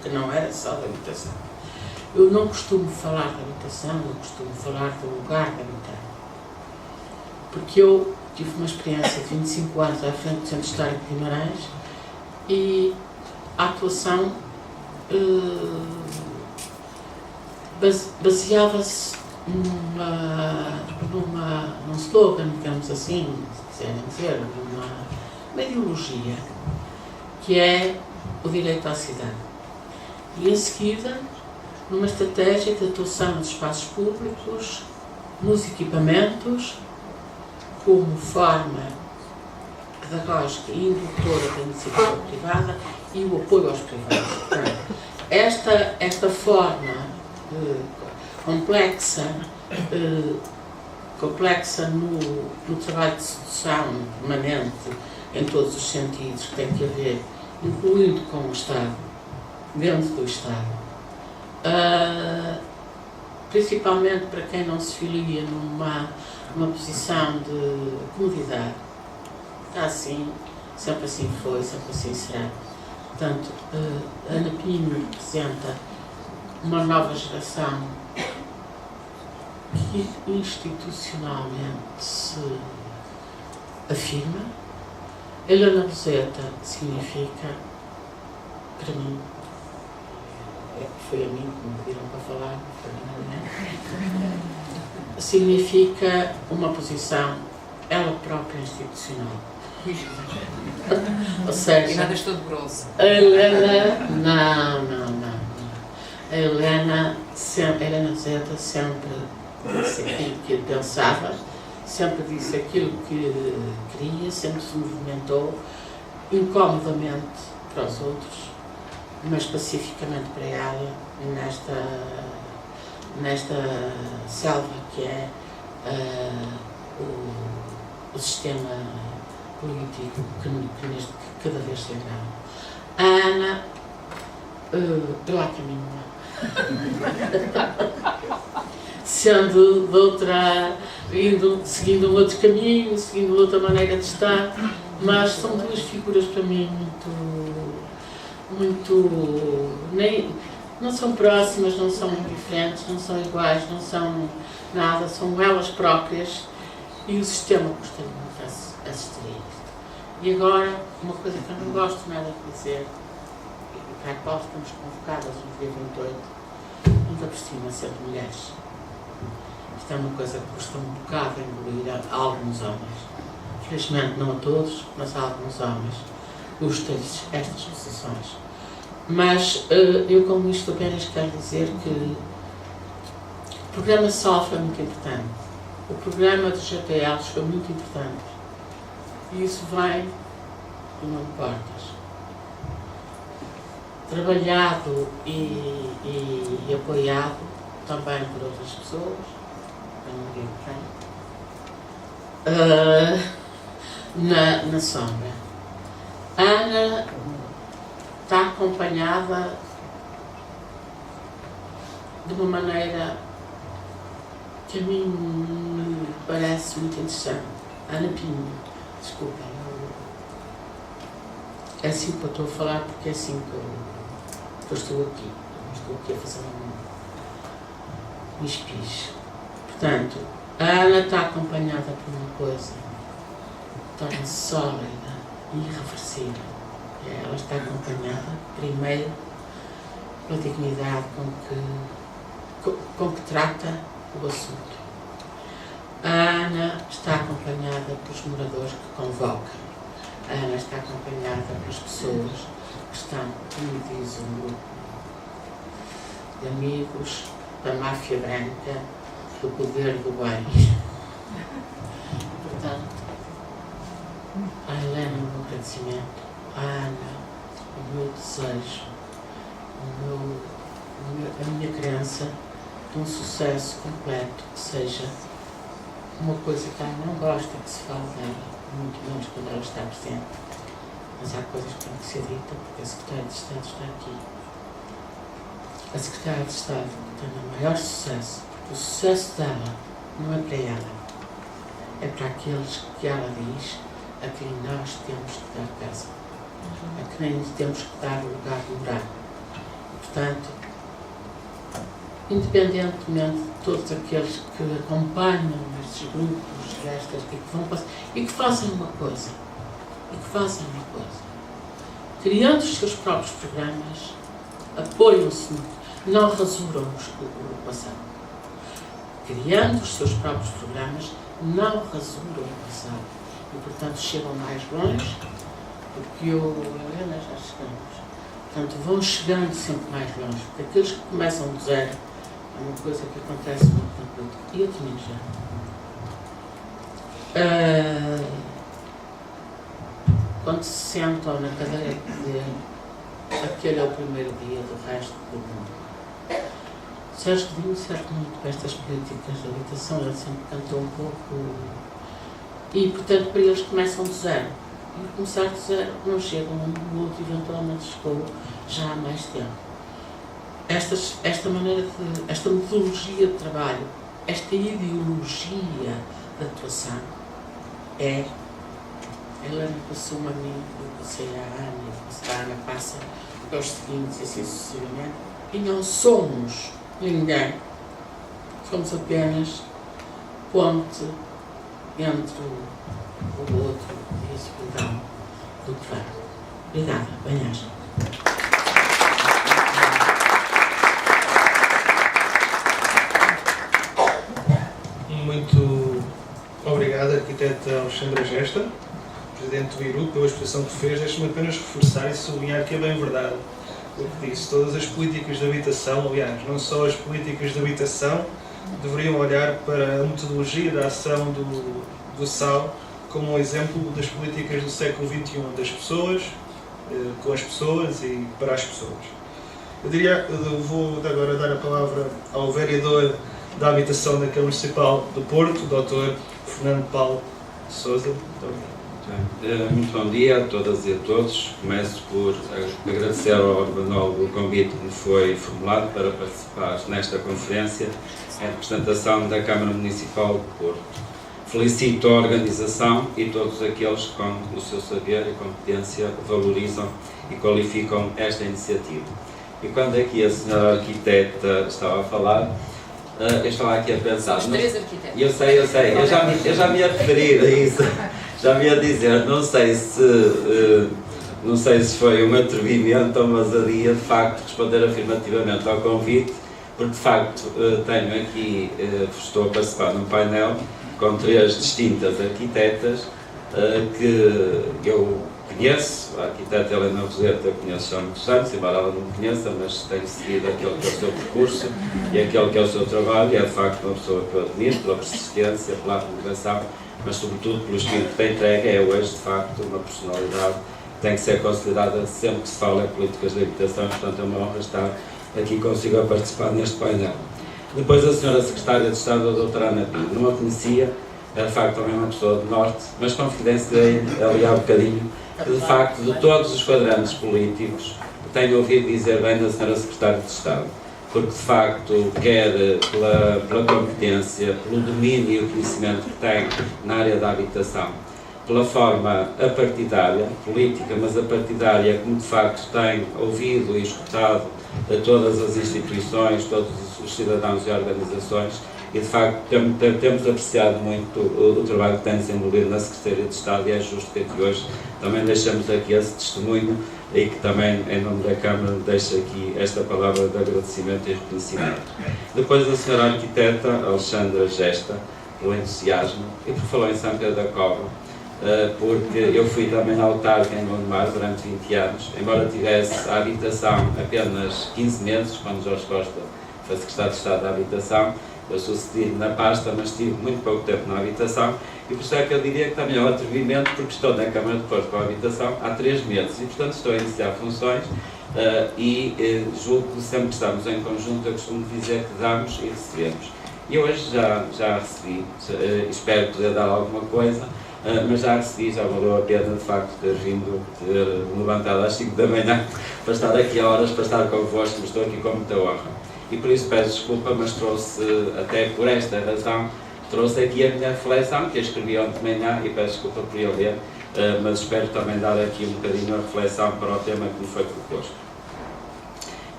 que não era só da habitação. Eu não costumo falar da habitação, eu costumo falar do lugar de habitar. Porque eu tive uma experiência de 25 anos à frente do Centro Histórico de Guimarães e a atuação baseava-se num slogan, digamos assim, se quiserem dizer, numa ideologia, que é o direito à cidade. E em seguida, numa estratégia de atuação nos espaços públicos, nos equipamentos, como forma pedagógica e indutora da iniciativa privada e o apoio aos privados. Esta forma complexa no trabalho de sedução permanente em todos os sentidos que tem que haver, incluindo com o Estado, dentro do Estado, principalmente para quem não se filia numa posição de comodidade. Assim, sempre assim foi, sempre assim será. Portanto, Ana Pinho representa uma nova geração que institucionalmente se afirma. Helena Roseta significa, para mim, foi a mim que me pediram para falar, significa uma posição, ela própria, institucional. Ou seja, e nada estou de bronze. A Helena, não. A Helena Roseta sempre disse aquilo que pensava, sempre disse aquilo que queria, sempre se movimentou incomodamente para os outros, mas pacificamente para ela, nesta selva que é o sistema político que cada vez se agrava. A Ana, pela caminho, sendo de outra, seguindo um outro caminho, seguindo outra maneira de estar, mas são duas figuras para mim não são próximas, não são diferentes, não são iguais, não são nada, são elas próprias e o sistema custa muito assistir a isto. E agora, uma coisa que eu não gosto nada de dizer, e para a qual estamos convocadas no dia 28, ainda por cima, sempre mulheres. Isto é uma coisa que custa um bocado engolir a alguns homens. Felizmente não a todos, mas a alguns homens. Custa-lhes estas posições. Mas eu com isto apenas quero dizer que o programa SOL foi muito importante. O programa dos GPLs foi muito importante. E isso vem de não portas. Trabalhado e apoiado também por outras pessoas, eu não digo quem, na sombra. Ana está acompanhada de uma maneira que a mim me parece muito interessante. Ana Pinho, desculpem, é assim que eu estou a falar porque é assim que eu estou aqui. Eu estou aqui a fazer um espis. Portanto, a Ana está acompanhada por uma coisa que torna-se sólida e irreversível. Ela está acompanhada, primeiro, pela dignidade com que trata o assunto. A Ana está acompanhada pelos moradores que convoca. A Ana está acompanhada pelas pessoas que estão, como diz um grupo de amigos da máfia branca, do poder do bem. Portanto, a Helena, o meu agradecimento, a Ana, o meu desejo, a minha crença de um sucesso completo, que seja uma coisa que ela não gosta que se fale dela, muito menos quando ela está presente. Mas há coisas que têm que ser ditas porque a Secretária de Estado está aqui. A Secretária de Estado tem o maior sucesso, porque o sucesso dela não é para ela, é para aqueles que ela diz a quem nós temos que dar casa, a quem temos que dar o lugar de morar. Portanto, independentemente de todos aqueles que acompanham estes grupos, estas que vão passar, e que fazem uma coisa, criando os seus próprios programas, apoiam-se, não rasuram o passado. Criando os seus próprios programas, não rasuram o passado. E, portanto, chegam mais longe, porque eu e a Helena já chegamos. Portanto, vão chegando sempre mais longe, porque aqueles que começam do zero é uma coisa que acontece muito na política. E eu também já. Quando se sentam na cadeira de poder, aquele é o primeiro dia do resto do mundo. Sérgio Godinho serve muito para estas políticas de habitação, ele sempre cantou um pouco. E, portanto, para eles começam do zero. E começar do zero não chegam, o outro eventualmente chegou já há mais tempo. Esta maneira esta metodologia de trabalho, esta ideologia de atuação é. Ela me passou-me a mim, eu passei à Ana, a Ana passa aos seguintes e assim sucessivamente. E não somos ninguém, somos apenas ponte entre o outro e a escuridão do que vai. Obrigada, bem-aja. Muito obrigado, arquiteta Alexandra Gesta, presidente do IRUC, pela exposição que fez. Deixe-me apenas reforçar e sublinhar que é bem verdade o que disse. Todas as políticas de habitação, aliás, não só as políticas de habitação, deveriam olhar para a metodologia da ação do SAL como um exemplo das políticas do século XXI, das pessoas, com as pessoas e para as pessoas. Eu vou agora dar a palavra ao vereador da Habitação da Câmara Municipal do Porto, o Dr. Fernando Paulo Sousa. Muito bom dia a todas e a todos. Começo por agradecer ao Manuel o convite que me foi formulado para participar nesta conferência em representação da Câmara Municipal do Porto. Felicito a organização e todos aqueles que, com o seu saber e competência, valorizam e qualificam esta iniciativa. E quando aqui a senhora arquiteta estava a falar, eu estava aqui a pensar... Os três arquitetos. Eu sei, eu já me ia referir a isso. Já me ia dizer, não sei se foi um atrevimento ou uma ousadia, de facto, responder afirmativamente ao convite, porque de facto tenho aqui, estou a participar num painel com três distintas arquitetas que eu conheço. A arquiteta Helena Roseta eu conheço há muitos anos, embora ela não me conheça, mas tenho seguido aquele que é o seu percurso e aquele que é o seu trabalho, e é de facto uma pessoa que eu admiro pela persistência, pela abnegação, mas sobretudo pelo espírito que tem entregue. É hoje de facto uma personalidade que tem que ser considerada sempre que se fala em políticas de habitação, portanto é uma honra estar aqui consigo a participar neste painel. Depois a senhora Secretária de Estado, a doutora Ana Pinho, não a conhecia, é de facto também uma pessoa do Norte, mas confidenciei ali há bocadinho que de facto de todos os quadrantes políticos tenho ouvido dizer bem da senhora Secretária de Estado, porque de facto quer pela competência, pelo domínio e o conhecimento que tem na área da habitação, pela forma apartidária, política, mas apartidária, como de facto tem ouvido e escutado a todas as instituições, todos os cidadãos e organizações, e de facto temos apreciado muito o trabalho que tem desenvolvido na Secretaria de Estado, e é justo que aqui hoje também deixamos aqui esse testemunho e que também, em nome da Câmara, deixo aqui esta palavra de agradecimento e reconhecimento. Depois a senhora arquiteta Alexandra Gesta, pelo entusiasmo, e por falar em São Pedro da Cova, porque eu fui também autarca em Gondomar durante 20 anos, embora tivesse a habitação apenas 15 meses, quando Jorge Costa foi Secretário de Estado da Habitação. Eu sucedi na pasta, mas tive muito pouco tempo na habitação, e por isso é que eu diria que também é um atrevimento, porque estou na Câmara de Porto com a habitação há 3 meses, e portanto estou a iniciar funções, e julgo que sempre que estamos em conjunto eu costumo dizer que damos e recebemos. E hoje já recebi, espero poder dar alguma coisa, mas já recebi, já valeu a pena de facto ter vindo, ter me levantado às 5 da manhã para estar aqui a horas, para estar convosco, mas estou aqui com muita honra. E por isso peço desculpa, mas trouxe, até por esta razão, trouxe aqui a minha reflexão, que eu escrevi ontem de manhã, e peço desculpa por eu ler, mas espero também dar aqui um bocadinho a reflexão para o tema que me foi proposto.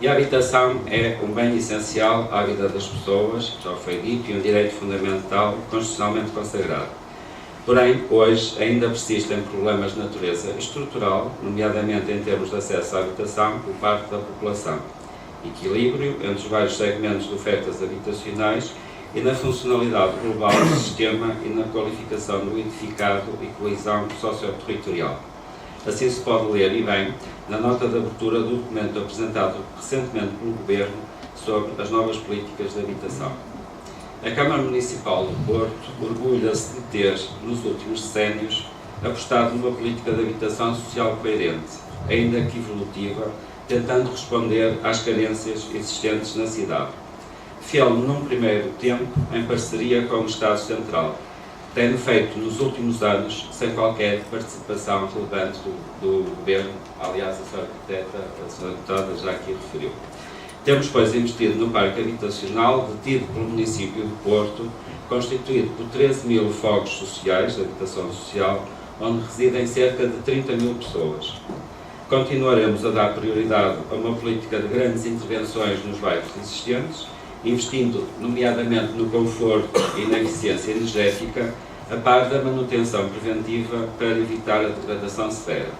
E a habitação é um bem essencial à vida das pessoas, já foi dito, e um direito fundamental constitucionalmente consagrado. Porém, hoje ainda persistem problemas de natureza estrutural, nomeadamente em termos de acesso à habitação por parte da população, equilíbrio entre os vários segmentos de ofertas habitacionais e na funcionalidade global do sistema e na qualificação do edificado e coesão socio-territorial. Assim se pode ler, e bem, na nota de abertura do documento apresentado recentemente pelo Governo sobre as novas políticas de habitação. A Câmara Municipal do Porto orgulha-se de ter, nos últimos decénios, apostado numa política de habitação social coerente, ainda que evolutiva, tentando responder às carências existentes na cidade. Fiel num primeiro tempo em parceria com o Estado Central, tendo feito nos últimos anos sem qualquer participação relevante do Governo, aliás a Sra. Arquiteta, a Sra. Deputada já aqui referiu. Temos, pois, investido no parque habitacional detido pelo município de Porto, constituído por 13.000 fogos sociais, de habitação social, onde residem cerca de 30.000 pessoas. Continuaremos a dar prioridade a uma política de grandes intervenções nos bairros existentes, investindo nomeadamente no conforto e na eficiência energética, a par da manutenção preventiva para evitar a degradação severa.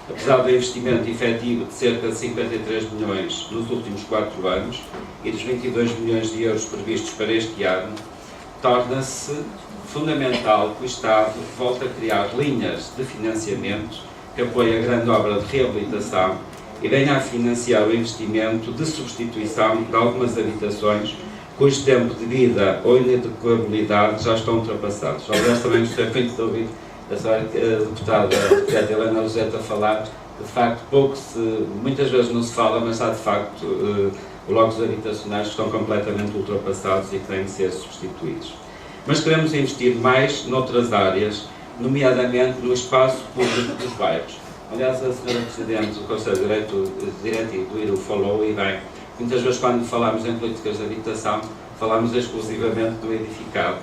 Apesar do investimento efetivo de cerca de 53 milhões nos últimos 4 anos e dos 22 milhões de euros previstos para este ano, torna-se fundamental que o Estado volte a criar linhas de financiamento que apoiem a grande obra de reabilitação e venha a financiar o investimento de substituição de algumas habitações cujo tempo de vida ou inadequabilidade já estão ultrapassados. Aliás, também gostei muito de ouvir a Sra. Deputada Helena Luzeta falar, de facto, muitas vezes não se fala, mas há de facto blocos habitacionais que estão completamente ultrapassados e que têm de ser substituídos. Mas queremos investir mais noutras áreas, nomeadamente no espaço público dos bairros. Aliás, a Sra. Presidente do Conselho Diretivo do IRU falou, e bem, muitas vezes quando falamos em políticas de habitação, falamos exclusivamente do edificado.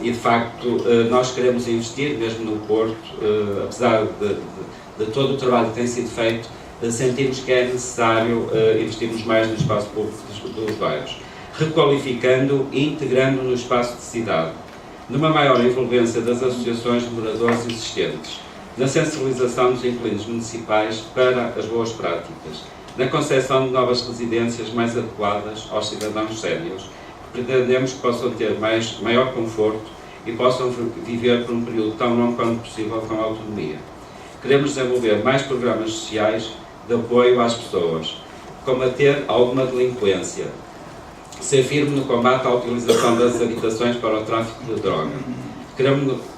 E de facto nós queremos investir, mesmo no Porto, apesar de todo o trabalho que tem sido feito, sentimos que é necessário investirmos mais no espaço público dos bairros, requalificando e integrando no espaço de cidade, numa maior envolvência das associações de moradores existentes, na sensibilização dos inquilinos municipais para as boas práticas, na concepção de novas residências mais adequadas aos cidadãos séniores, que pretendemos que possam ter maior conforto e possam viver por um período tão longo quanto possível com autonomia. Queremos desenvolver mais programas sociais de apoio às pessoas, combater alguma delinquência, ser firme no combate à utilização das habitações para o tráfico de droga.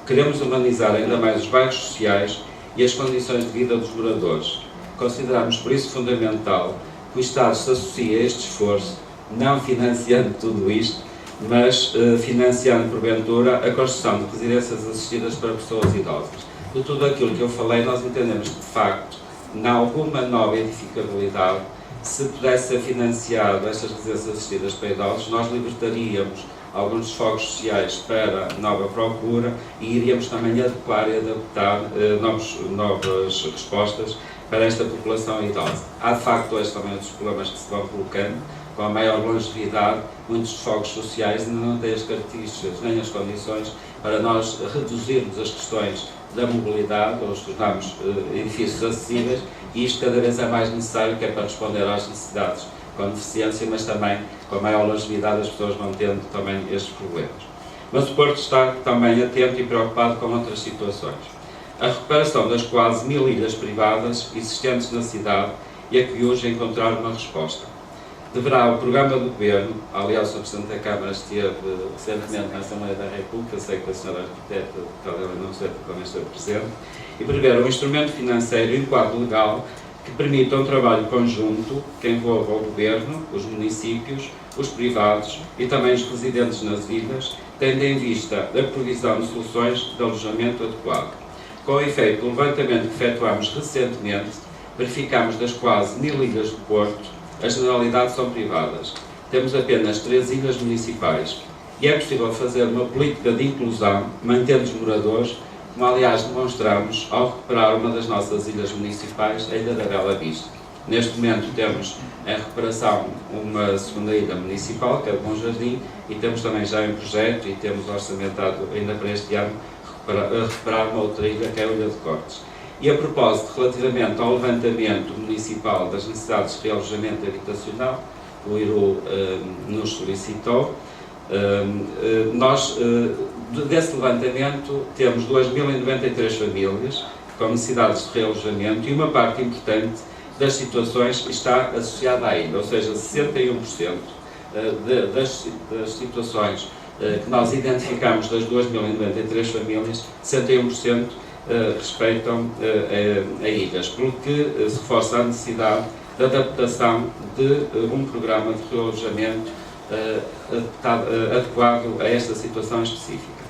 Queremos humanizar ainda mais os bairros sociais e as condições de vida dos moradores. Consideramos por isso fundamental que o Estado se associe a este esforço, não financiando tudo isto, mas financiando, porventura, a construção de residências assistidas para pessoas idosas. De tudo aquilo que eu falei, nós entendemos que, de facto, em alguma nova edificabilidade, se pudesse ser financiado estas residências assistidas para idosos, nós libertaríamos alguns dos fogos sociais para nova procura e iríamos também adequar e adaptar novas respostas para esta população idosa. Há, de facto, hoje também outros problemas que se vão colocando. Com a maior longevidade, muitos fogos sociais ainda não têm as características nem as condições para nós reduzirmos as questões da mobilidade, ou os tornarmos edifícios acessíveis, e isto cada vez é mais necessário, que é para responder às necessidades com deficiência, mas também com a maior longevidade as pessoas vão tendo também estes problemas. Mas o Porto está também atento e preocupado com outras situações. A recuperação das quase 1000 ilhas privadas existentes na cidade e a que hoje encontrar uma resposta. Deverá o programa do Governo, aliás, o Sr. Presidente da Câmara esteve recentemente na Assembleia da República, eu sei que a Sra. Arquiteta, talvez não sei porque também esteve presente, e prever um instrumento financeiro e um quadro legal que permita um trabalho conjunto que envolva o Governo, os municípios, os privados e também os residentes nas ilhas, tendo em vista a provisão de soluções de alojamento adequado. Com efeito, o levantamento que efetuámos recentemente, verificámos das quase 1000 ilhas do Porto, a generalidade são privadas. Temos apenas 3 ilhas municipais e é possível fazer uma política de inclusão, mantendo os moradores, como aliás demonstramos ao recuperar uma das nossas ilhas municipais, a Ilha da Bela Vista. Neste momento temos em recuperação uma segunda ilha municipal, que é o Bom Jardim, e temos também já em projeto e temos orçamentado ainda para este ano recuperar uma outra ilha, que é a Ilha de Cortes. E a propósito, relativamente ao levantamento municipal das necessidades de realojamento habitacional, o IRU nos solicitou, nós, desse levantamento, temos 2.093 famílias, com necessidades de realojamento e uma parte importante das situações está associada ainda, ou seja, 61% das situações que nós identificamos das 2.093 famílias, 61% respeitam a ilhas, pelo que se reforça a necessidade de adaptação de um programa de realojamento adequado a esta situação específica.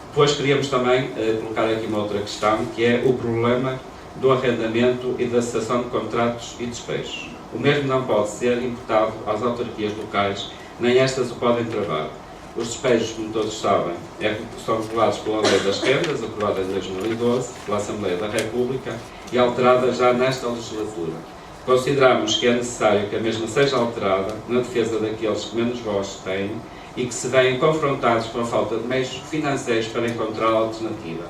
Depois queríamos também colocar aqui uma outra questão, que é o problema do arrendamento e da cessação de contratos e despejos. O mesmo não pode ser imputado às autarquias locais, nem estas o podem travar. Os despejos, como todos sabem, são regulados pela Lei das Rendas, aprovada em 2012 pela Assembleia da República e alterada já nesta legislatura. Consideramos que é necessário que a mesma seja alterada na defesa daqueles que menos voz têm e que se veem confrontados com a falta de meios financeiros para encontrar a alternativa.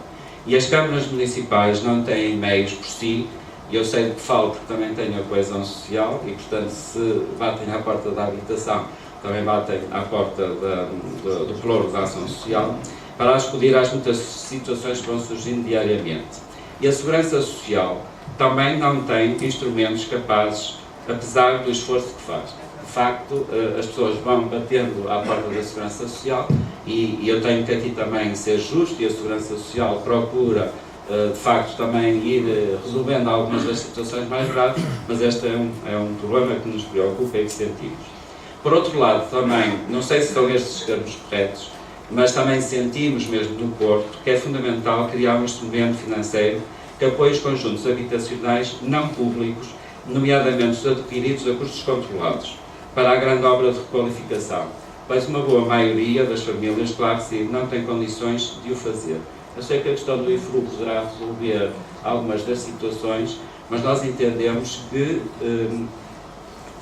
E as câmaras municipais não têm meios por si, e eu sei do que falo porque também tenho a coesão social e, portanto, se batem à porta da habitação, também batem à porta do pluro da ação social, para acudir às muitas situações que vão surgindo diariamente. E a Segurança Social também não tem instrumentos capazes, apesar do esforço que faz. De facto, as pessoas vão batendo à porta da Segurança Social e eu tenho que aqui também ser justo, e a Segurança Social procura, de facto, também ir resolvendo algumas das situações mais graves, mas este é um problema que nos preocupa e que sentimos. Por outro lado, também, não sei se são estes os termos corretos, mas também sentimos mesmo no Porto que é fundamental criar um instrumento financeiro que apoie os conjuntos habitacionais não públicos, nomeadamente os adquiridos a custos controlados, para a grande obra de requalificação, pois uma boa maioria das famílias, claro que sim, não tem condições de o fazer. Eu sei que a questão do IFRU poderá resolver algumas das situações, mas nós entendemos que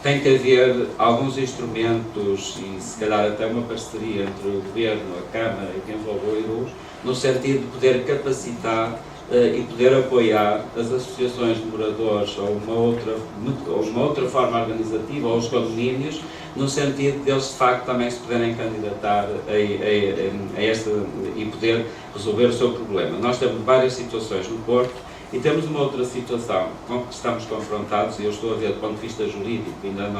tem que haver alguns instrumentos e se calhar até uma parceria entre o Governo, a Câmara e quem envolve o IRUS, no sentido de poder capacitar e poder apoiar as associações de moradores ou uma outra forma organizativa, ou os condomínios, no sentido de eles de facto também se poderem candidatar a esta e poder resolver o seu problema. Nós temos várias situações no Porto e temos uma outra situação com que estamos confrontados, e eu estou a ver do ponto de vista jurídico, ainda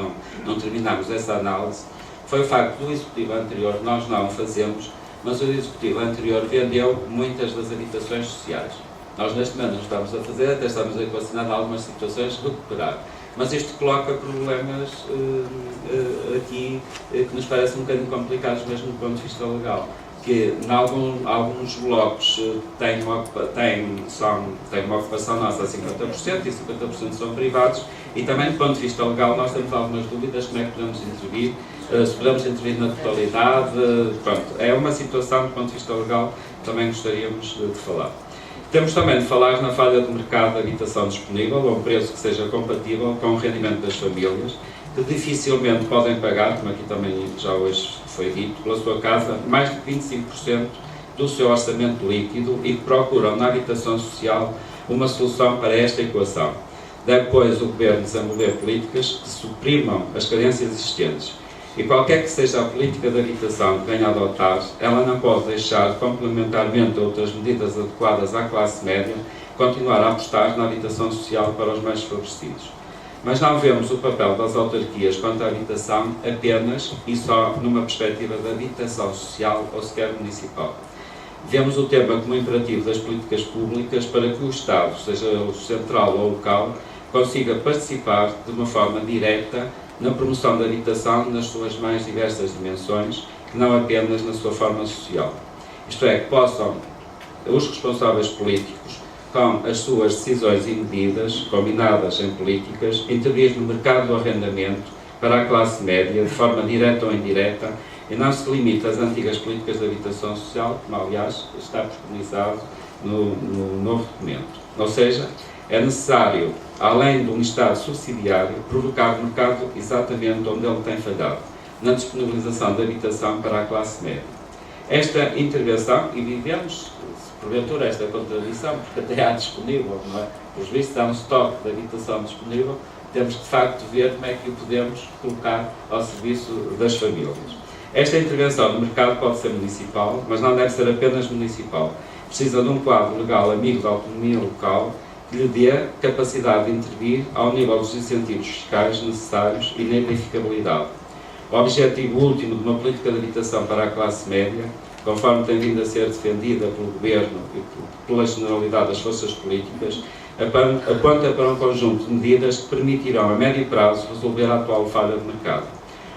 não terminamos essa análise, foi o facto do Executivo anterior, nós não o fazemos, mas o Executivo anterior vendeu muitas das habitações sociais. Nós neste momento não estamos a fazer, até estamos a equacionar algumas situações de recuperar. Mas isto coloca problemas aqui que nos parecem um bocadinho complicados mesmo do ponto de vista legal. Que em alguns blocos têm uma ocupação nossa a 50% e 50% são privados, e também do ponto de vista legal nós temos algumas dúvidas como é que podemos intervir, se podemos intervir na totalidade, pronto, é uma situação do ponto de vista legal que também gostaríamos de falar. Temos também de falar na falha do mercado de habitação disponível, a um preço que seja compatível com o rendimento das famílias, que dificilmente podem pagar, como aqui também já hoje foi dito, pela sua casa, mais de 25% do seu orçamento líquido e que procuram na habitação social uma solução para esta equação. Deve, pois, o Governo desenvolver políticas que suprimam as carências existentes. E qualquer que seja a política de habitação que venha a adotar, ela não pode deixar, complementarmente a outras medidas adequadas à classe média, continuar a apostar na habitação social para os mais desfavorecidos. Mas não vemos o papel das autarquias quanto à habitação apenas e só numa perspectiva de habitação social ou sequer municipal. Vemos o tema como imperativo das políticas públicas para que o Estado, seja ele central ou local, consiga participar de uma forma direta na promoção da habitação nas suas mais diversas dimensões, que não apenas na sua forma social. Isto é, que possam os responsáveis políticos, com as suas decisões e medidas, combinadas em políticas, intervir no mercado do arrendamento para a classe média, de forma direta ou indireta, e não se limita às antigas políticas de habitação social, como aliás está preconizado no novo documento. Ou seja, é necessário, além de um Estado subsidiário, provocar o mercado exatamente onde ele tem falhado, na disponibilização de habitação para a classe média. Esta intervenção, e vivemos, porventura, esta contradição, porque até há disponível, não é? Os vistos há um estoque de habitação disponível, temos de facto ver como é que o podemos colocar ao serviço das famílias. Esta intervenção no mercado pode ser municipal, mas não deve ser apenas municipal. precisa de um quadro legal amigo da autonomia local que lhe dê capacidade de intervir ao nível dos incentivos fiscais necessários e na edificabilidade. O objetivo último de uma política de habitação para a classe média, conforme tem vindo a ser defendida pelo Governo e pela generalidade das forças políticas, aponta para um conjunto de medidas que permitirão, a médio prazo, resolver a atual falha de mercado.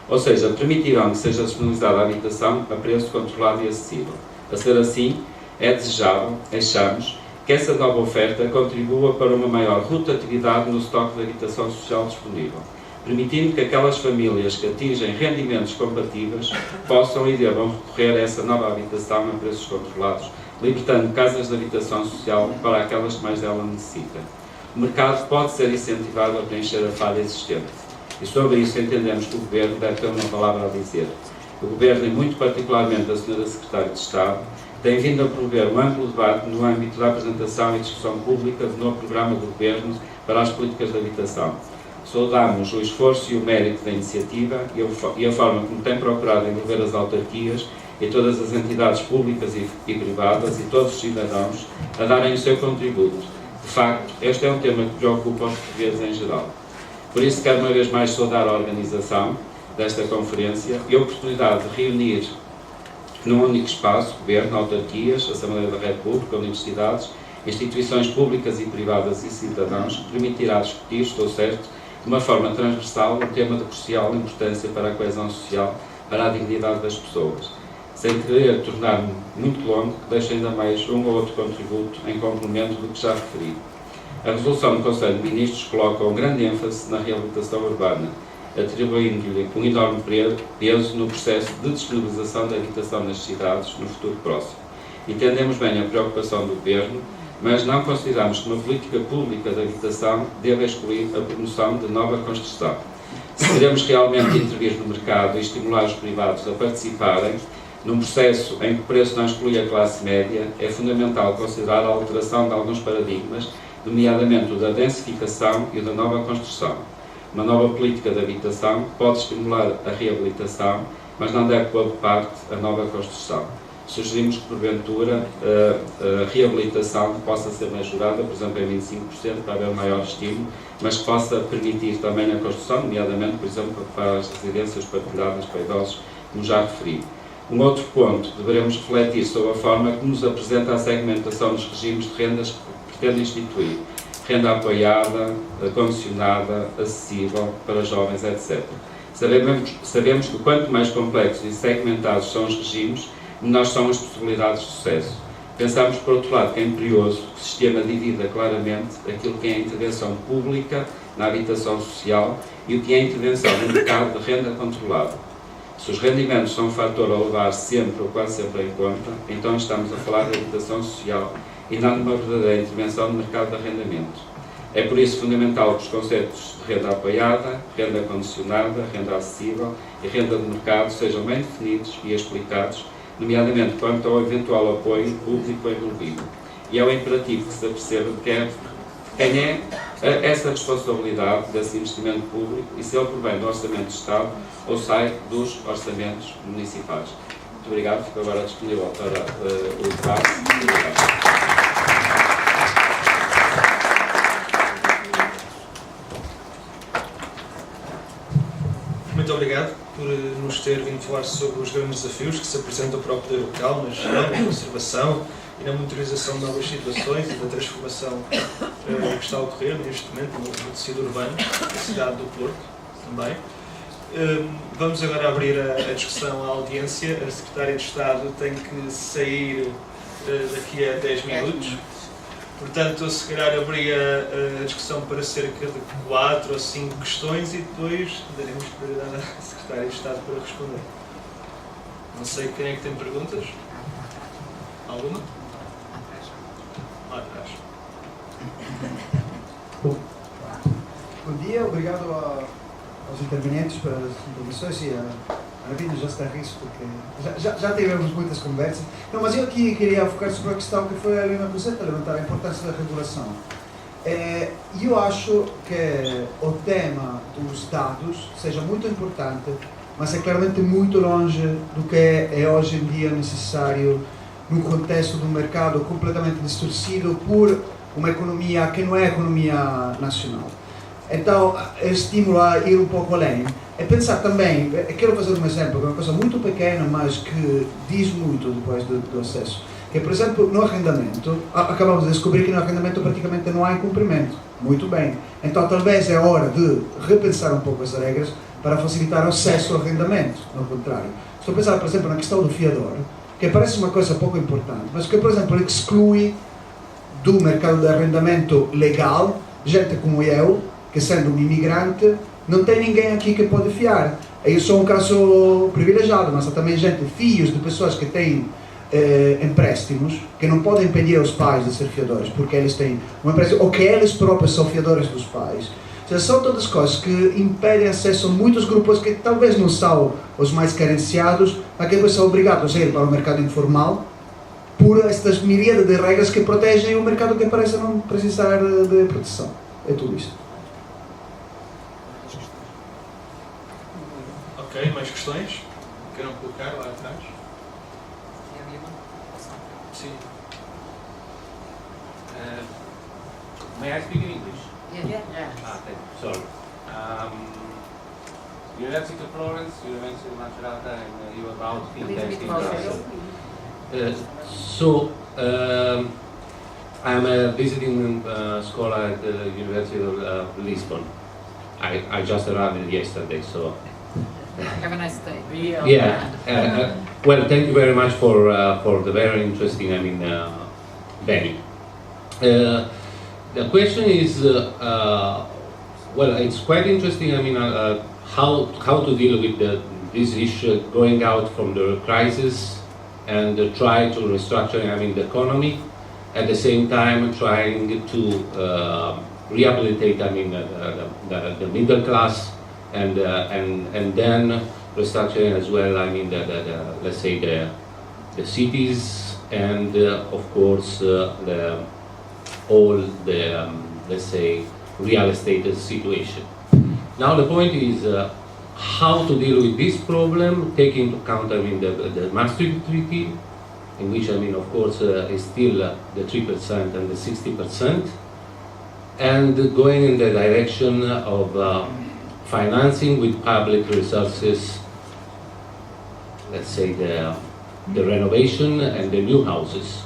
Ou seja, permitirão que seja disponibilizada a habitação a preço controlado e acessível. A ser assim, é desejável, achamos, que essa nova oferta contribua para uma maior rotatividade no estoque de habitação social disponível, permitindo que aquelas famílias que atingem rendimentos compatíveis possam e devam recorrer a essa nova habitação a preços controlados, libertando casas de habitação social para aquelas que mais dela necessitam. O mercado pode ser incentivado a preencher a falha existente. E sobre isso entendemos que o Governo deve ter uma palavra a dizer. O Governo, e muito particularmente a Sra. Secretária de Estado, tem vindo a promover um amplo debate no âmbito da apresentação e discussão pública do novo programa do Governo para as políticas de habitação. Saudamos o esforço e o mérito da iniciativa e a forma como tem procurado envolver as autarquias e todas as entidades públicas e privadas e todos os cidadãos a darem o seu contributo. De facto, este é um tema que preocupa os portugueses em geral. Por isso, quero uma vez mais saudar a organização desta conferência e a oportunidade de reunir num único espaço, Governo, autarquias, Assembleia da República, universidades, instituições públicas e privadas e cidadãos, que permitirá discutir, estou certo, de uma forma transversal, um tema de crucial importância para a coesão social, para a dignidade das pessoas. Sem querer tornar-me muito longo, deixo ainda mais um ou outro contributo em complemento do que já referi. A resolução do Conselho de Ministros coloca um grande ênfase na reabilitação urbana, atribuindo-lhe um enorme peso no processo de disponibilização da habitação nas cidades no futuro próximo. Entendemos bem a preocupação do Governo, mas não consideramos que uma política pública de habitação deva excluir a promoção de nova construção. Se queremos realmente intervir no mercado e estimular os privados a participarem num processo em que o preço não exclui a classe média, é fundamental considerar a alteração de alguns paradigmas, nomeadamente o da densificação e o da nova construção. Uma nova política de habitação pode estimular a reabilitação, mas não deve pôr de parte a nova construção. Sugerimos que, porventura, a reabilitação possa ser majorada, por exemplo, em 25%, para haver maior estímulo, mas que possa permitir também a construção, nomeadamente, por exemplo, para as residências partilhadas para idosos, como já referi. Um outro ponto, deveremos refletir sobre a forma que nos apresenta a segmentação dos regimes de rendas que pretende instituir. Renda apoiada, condicionada, acessível para jovens, etc. Sabemos que quanto mais complexos e segmentados são os regimes, menores são as possibilidades de sucesso. Pensamos, por outro lado, que é imperioso que o sistema divida claramente aquilo que é a intervenção pública na habitação social e o que é a intervenção no mercado de renda controlada. Se os rendimentos são um fator a levar sempre ou quase sempre em conta, então estamos a falar de habitação social e não de uma verdadeira intervenção no mercado de arrendamento. É por isso fundamental que os conceitos de renda apoiada, renda condicionada, renda acessível e renda de mercado sejam bem definidos e explicados, nomeadamente quanto ao eventual apoio público envolvido. E é o imperativo que se aperceba quem é essa responsabilidade desse investimento público e se ele provém do Orçamento de Estado ou sai dos orçamentos municipais. Muito obrigado, fico agora disponível para o debate. Muito obrigado por nos ter vindo falar sobre os grandes desafios que se apresentam para o poder local na gestão, na conservação e na monitorização de novas situações e da transformação que está a ocorrer neste momento no tecido urbano da cidade do Porto também. Vamos agora abrir a discussão à audiência. A Secretária de Estado tem que sair daqui a 10 minutos. Portanto, se calhar abria a discussão para cerca de 4 ou 5 questões e depois daremos prioridade à Secretária de Estado para responder. Não sei quem é que tem perguntas. Alguma? Lá atrás. Bom dia, obrigado aos intervenientes pelas intervenções e a Ana Pina já está a rir porque já tivemos muitas conversas. Não, mas eu aqui queria focar sobre a questão que foi a Helena Roseta levantar, a importância da regulação. Eu acho que o tema dos dados seja muito importante, mas é claramente muito longe do que é hoje em dia necessário num contexto de um mercado completamente distorcido por uma economia que não é a economia nacional. Então, eu estimulo a ir um pouco além. É pensar também, eu quero fazer um exemplo, que é uma coisa muito pequena, mas que diz muito depois do acesso. Que, por exemplo, no arrendamento, acabamos de descobrir que no arrendamento praticamente não há incumprimento. Muito bem. Então, talvez é hora de repensar um pouco as regras para facilitar o acesso ao arrendamento, ao contrário. Estou a pensar, por exemplo, na questão do fiador, que parece uma coisa pouco importante, mas que, por exemplo, exclui do mercado de arrendamento legal gente como eu, que sendo um imigrante, não tem ninguém aqui que pode fiar. Eu sou um caso privilegiado, mas há também gente, filhos de pessoas que têm empréstimos, que não podem pedir aos pais de ser fiadores, porque eles têm um empréstimo, ou que eles próprios são fiadores dos pais. Ou seja, são todas coisas que impedem acesso a muitos grupos que talvez não são os mais carenciados, mas que são obrigados a ir para o mercado informal por estas miríades de regras que protegem o mercado que parece não precisar de proteção. É tudo isto. Ok, mais questões? Queiram colocar lá atrás? Sim. May I speak in English? Yeah. Thank you. Sorry. University of Florence, University of Macerata, and you about fintech in Brussels. I'm a visiting scholar at the University of Lisbon. I just arrived yesterday, so. Have a nice day. Yeah. Well, thank you very much for the very interesting, venue. The question is, well, it's quite interesting. How to deal with this issue going out from the crisis and try to restructure, the economy, at the same time trying to rehabilitate, the middle class, and then restructuring as well, let's say the cities, and of course all the let's say real estate situation. Now the point is how to deal with this problem, taking into account the Maastricht Treaty, in which of course is still the 3% and the 60%, and going in the direction of financing with public resources, let's say the renovation and the new houses.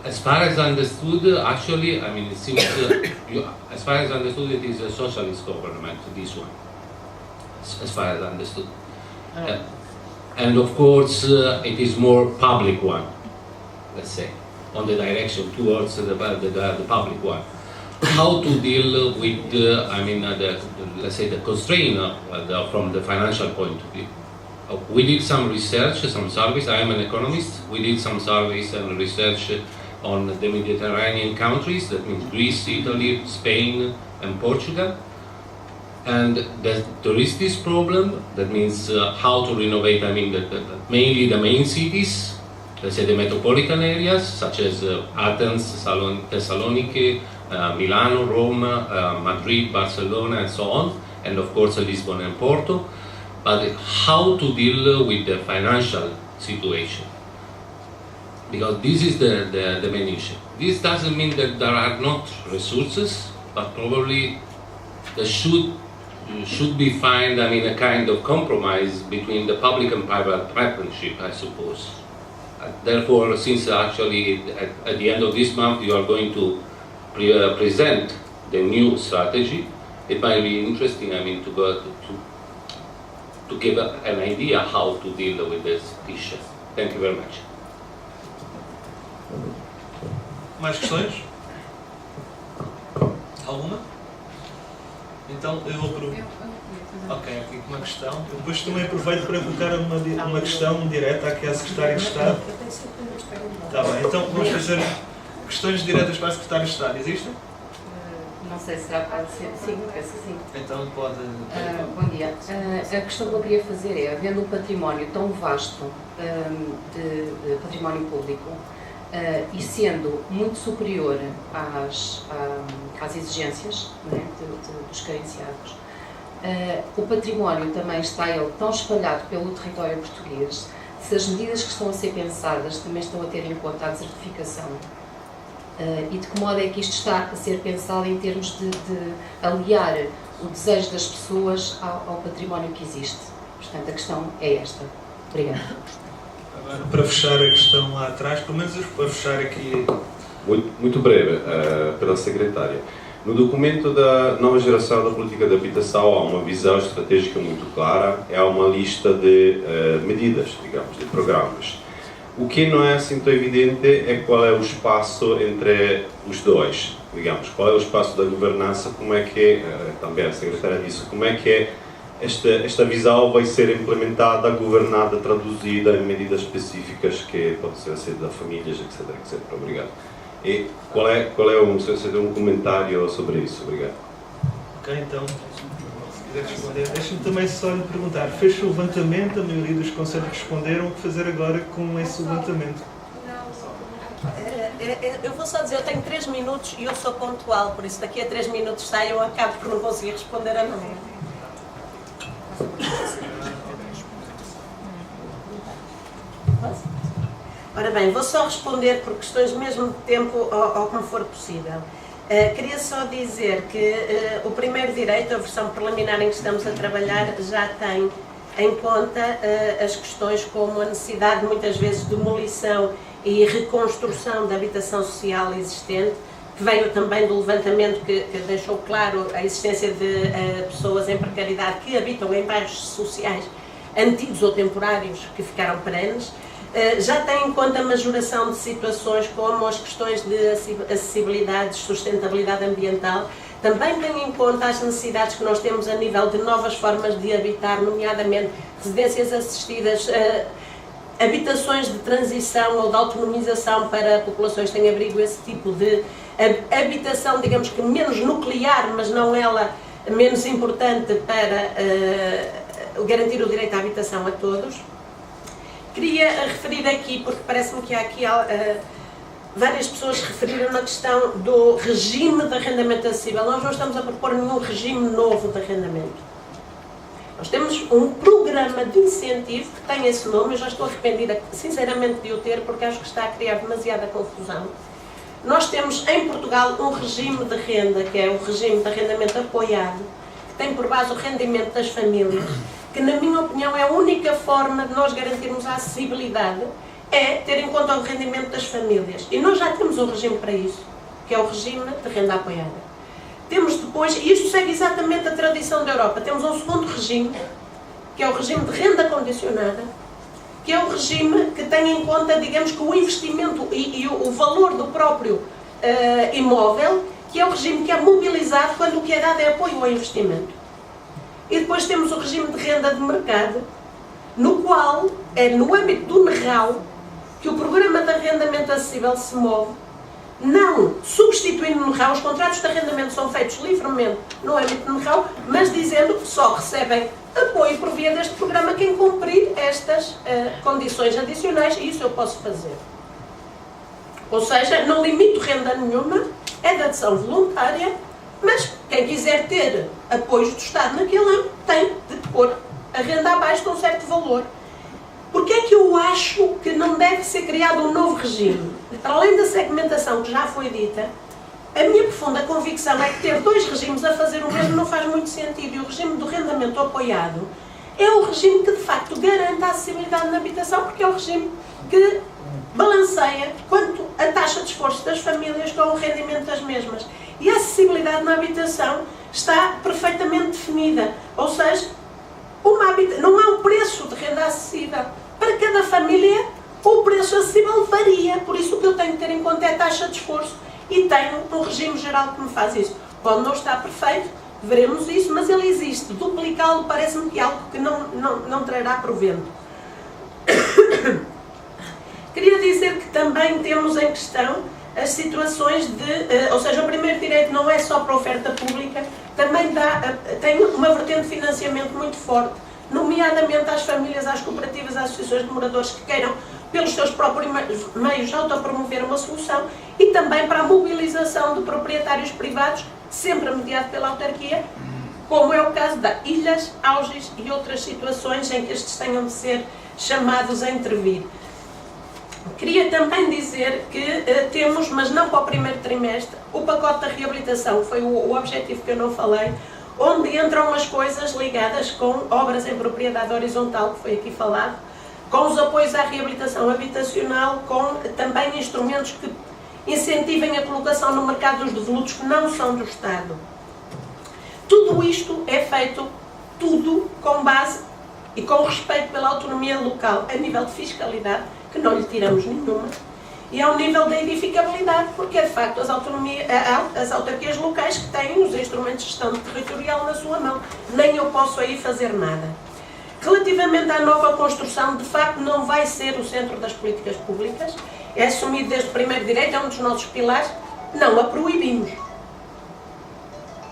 As far as I understood, actually, it seems, as far as I understood, it is a socialist government, this one, as far as I understood. And of course, it is more public one, let's say, on the direction towards the public one. How to deal with, let's say, the constraint from the financial point of view. We did some research, some surveys. I am an economist. We did some surveys and research on the Mediterranean countries, that means Greece, Italy, Spain, and Portugal. And there is this problem, that means how to renovate, mainly the main cities, let's say the metropolitan areas, such as Athens, Thessaloniki, Milano, Rome, Madrid, Barcelona, and so on, and of course Lisbon and Porto. But how to deal with the financial situation, because this is the main issue. This doesn't mean that there are not resources, but probably there should be found a kind of compromise between the public and private partnership, I suppose. Therefore, since actually at the end of this month you are going to present the new strategy, it might be interesting to go to give an idea how to deal with this issue. Thank you very much. Mais questões? Alguma? Então eu vou Ok, aqui uma questão. Eu depois também aproveito para colocar uma questão direta aqui à Secretária de Estado. Está bem, então vamos fazer questões diretas para a Secretária de Estado. Existem? Não sei se será pode ser. Sim, penso que sim. Então pode. Bom dia. A questão que eu queria fazer é, havendo um património tão vasto de património público e sendo muito superior às exigências, não é, dos carenciados, O património também está ele tão espalhado pelo território português, se as medidas que estão a ser pensadas também estão a ter em conta a desertificação, e de que modo é que isto está a ser pensado em termos de aliar o desejo das pessoas ao património que existe. Portanto, a questão é esta. Obrigada. Agora, para fechar a questão lá atrás, pelo menos para fechar aqui... Muito breve, pela secretária. No documento da nova geração da política de habitação há uma visão estratégica muito clara, há uma lista de medidas, digamos, de programas. O que não é assim tão evidente é qual é o espaço entre os dois, digamos, qual é o espaço da governança, como é que, também a secretária disse, como é que esta visão vai ser implementada, governada, traduzida em medidas específicas que podem ser da famílias, etc, etc. Obrigado. E qual é um comentário sobre isso? Obrigado. Ok, então, se quiser responder, deixe-me também só lhe perguntar, fez-se o levantamento, a maioria dos conselhos responderam, o que fazer agora com esse levantamento? Eu vou só dizer, eu tenho 3 minutos e eu sou pontual, por isso daqui a 3 minutos saio, eu acabo por não conseguir responder a nada. Ora bem, vou só responder por questões mesmo de tempo ao como for possível. Queria só dizer que o primeiro direito, a versão preliminar em que estamos a trabalhar, já tem em conta as questões como a necessidade, muitas vezes, de demolição e reconstrução da habitação social existente, que veio também do levantamento que deixou claro a existência de pessoas em precariedade que habitam em bairros sociais antigos ou temporários que ficaram perenes. Já tem em conta a majoração de situações como as questões de acessibilidade, sustentabilidade ambiental, também tem em conta as necessidades que nós temos a nível de novas formas de habitar, nomeadamente residências assistidas, habitações de transição ou de autonomização para populações que têm abrigo, esse tipo de habitação, digamos que menos nuclear, mas não ela menos importante para garantir o direito à habitação a todos. Queria referir aqui, porque parece-me que há aqui várias pessoas referiram na questão do regime de arrendamento acessível. Nós não estamos a propor nenhum regime novo de arrendamento. Nós temos um programa de incentivo que tem esse nome, eu já estou arrependida, sinceramente, de o ter, porque acho que está a criar demasiada confusão. Nós temos em Portugal um regime de renda, que é o regime de arrendamento apoiado, que tem por base o rendimento das famílias, que na minha opinião é a única forma de nós garantirmos a acessibilidade, é ter em conta o rendimento das famílias. E nós já temos um regime para isso, que é o regime de renda apoiada. Temos depois, e isto segue exatamente a tradição da Europa, temos um segundo regime, que é o regime de renda condicionada, que é o regime que tem em conta, digamos que o investimento e o valor do próprio imóvel, que é o regime que é mobilizado quando o que é dado é apoio ao investimento. E depois temos o regime de renda de mercado, no qual é no âmbito do NERRAU que o programa de arrendamento acessível se move, não substituindo o NERRAU, os contratos de arrendamento são feitos livremente no âmbito do NERRAU, mas dizendo que só recebem apoio por via deste programa quem cumprir estas condições adicionais, e isso eu posso fazer. Ou seja, não limito renda nenhuma, é de adesão voluntária, mas quem quiser ter apoios do Estado naquele âmbito tem de pôr a renda abaixo de um certo valor. Porque é que eu acho que não deve ser criado um novo regime? Para além da segmentação que já foi dita, a minha profunda convicção é que ter 2 regimes a fazer o mesmo não faz muito sentido. E o regime do arrendamento apoiado é o regime que de facto garante a acessibilidade na habitação, porque é o regime que balanceia quanto a taxa de esforço das famílias com o rendimento das mesmas. E a acessibilidade na habitação está perfeitamente definida, ou seja, não há um preço de renda acessível. Para cada família, o preço acessível varia, por isso o que eu tenho que ter em conta é a taxa de esforço, e tenho um regime geral que me faz isso. Pode não estar perfeito, veremos isso, mas ele existe. Duplicá-lo parece-me que é algo que não trará provento. Queria dizer que também temos em questão as situações de, ou seja, o primeiro direito não é só para a oferta pública, também tem uma vertente de financiamento muito forte, nomeadamente às famílias, às cooperativas, às associações de moradores que queiram, pelos seus próprios meios, autopromover uma solução, e também para a mobilização de proprietários privados, sempre mediado pela autarquia, como é o caso da Ilhas, Augis e outras situações em que estes tenham de ser chamados a intervir. Queria também dizer que temos, mas não para o primeiro trimestre, o pacote da reabilitação, foi o objetivo que eu não falei, onde entram umas coisas ligadas com obras em propriedade horizontal, que foi aqui falado, com os apoios à reabilitação habitacional, com também instrumentos que incentivem a colocação no mercado dos devolutos que não são do Estado. Tudo isto é feito, tudo com base e com respeito pela autonomia local, a nível de fiscalidade, que não lhe tiramos nenhuma, e ao nível da edificabilidade, porque é de facto as autarquias locais que têm os instrumentos de gestão territorial na sua mão. Nem eu posso aí fazer nada. Relativamente à nova construção, de facto não vai ser o centro das políticas públicas, é assumido desde o primeiro direito, é um dos nossos pilares, não a proibimos.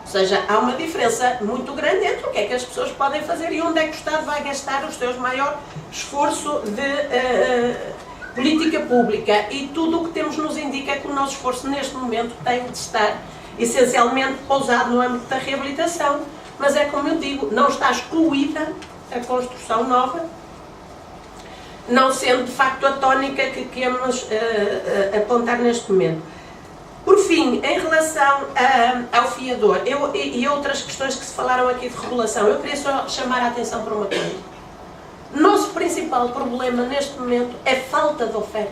Ou seja, há uma diferença muito grande entre o que é que as pessoas podem fazer e onde é que o Estado vai gastar o seu maior esforço de política pública. E tudo o que temos nos indica que o nosso esforço neste momento tem de estar essencialmente pousado no âmbito da reabilitação, mas é como eu digo, não está excluída a construção nova, não sendo de facto a tónica que queremos apontar neste momento. Por fim, em relação ao fiador e outras questões que se falaram aqui de regulação, eu queria só chamar a atenção para uma coisa. Nosso principal problema neste momento é falta de oferta.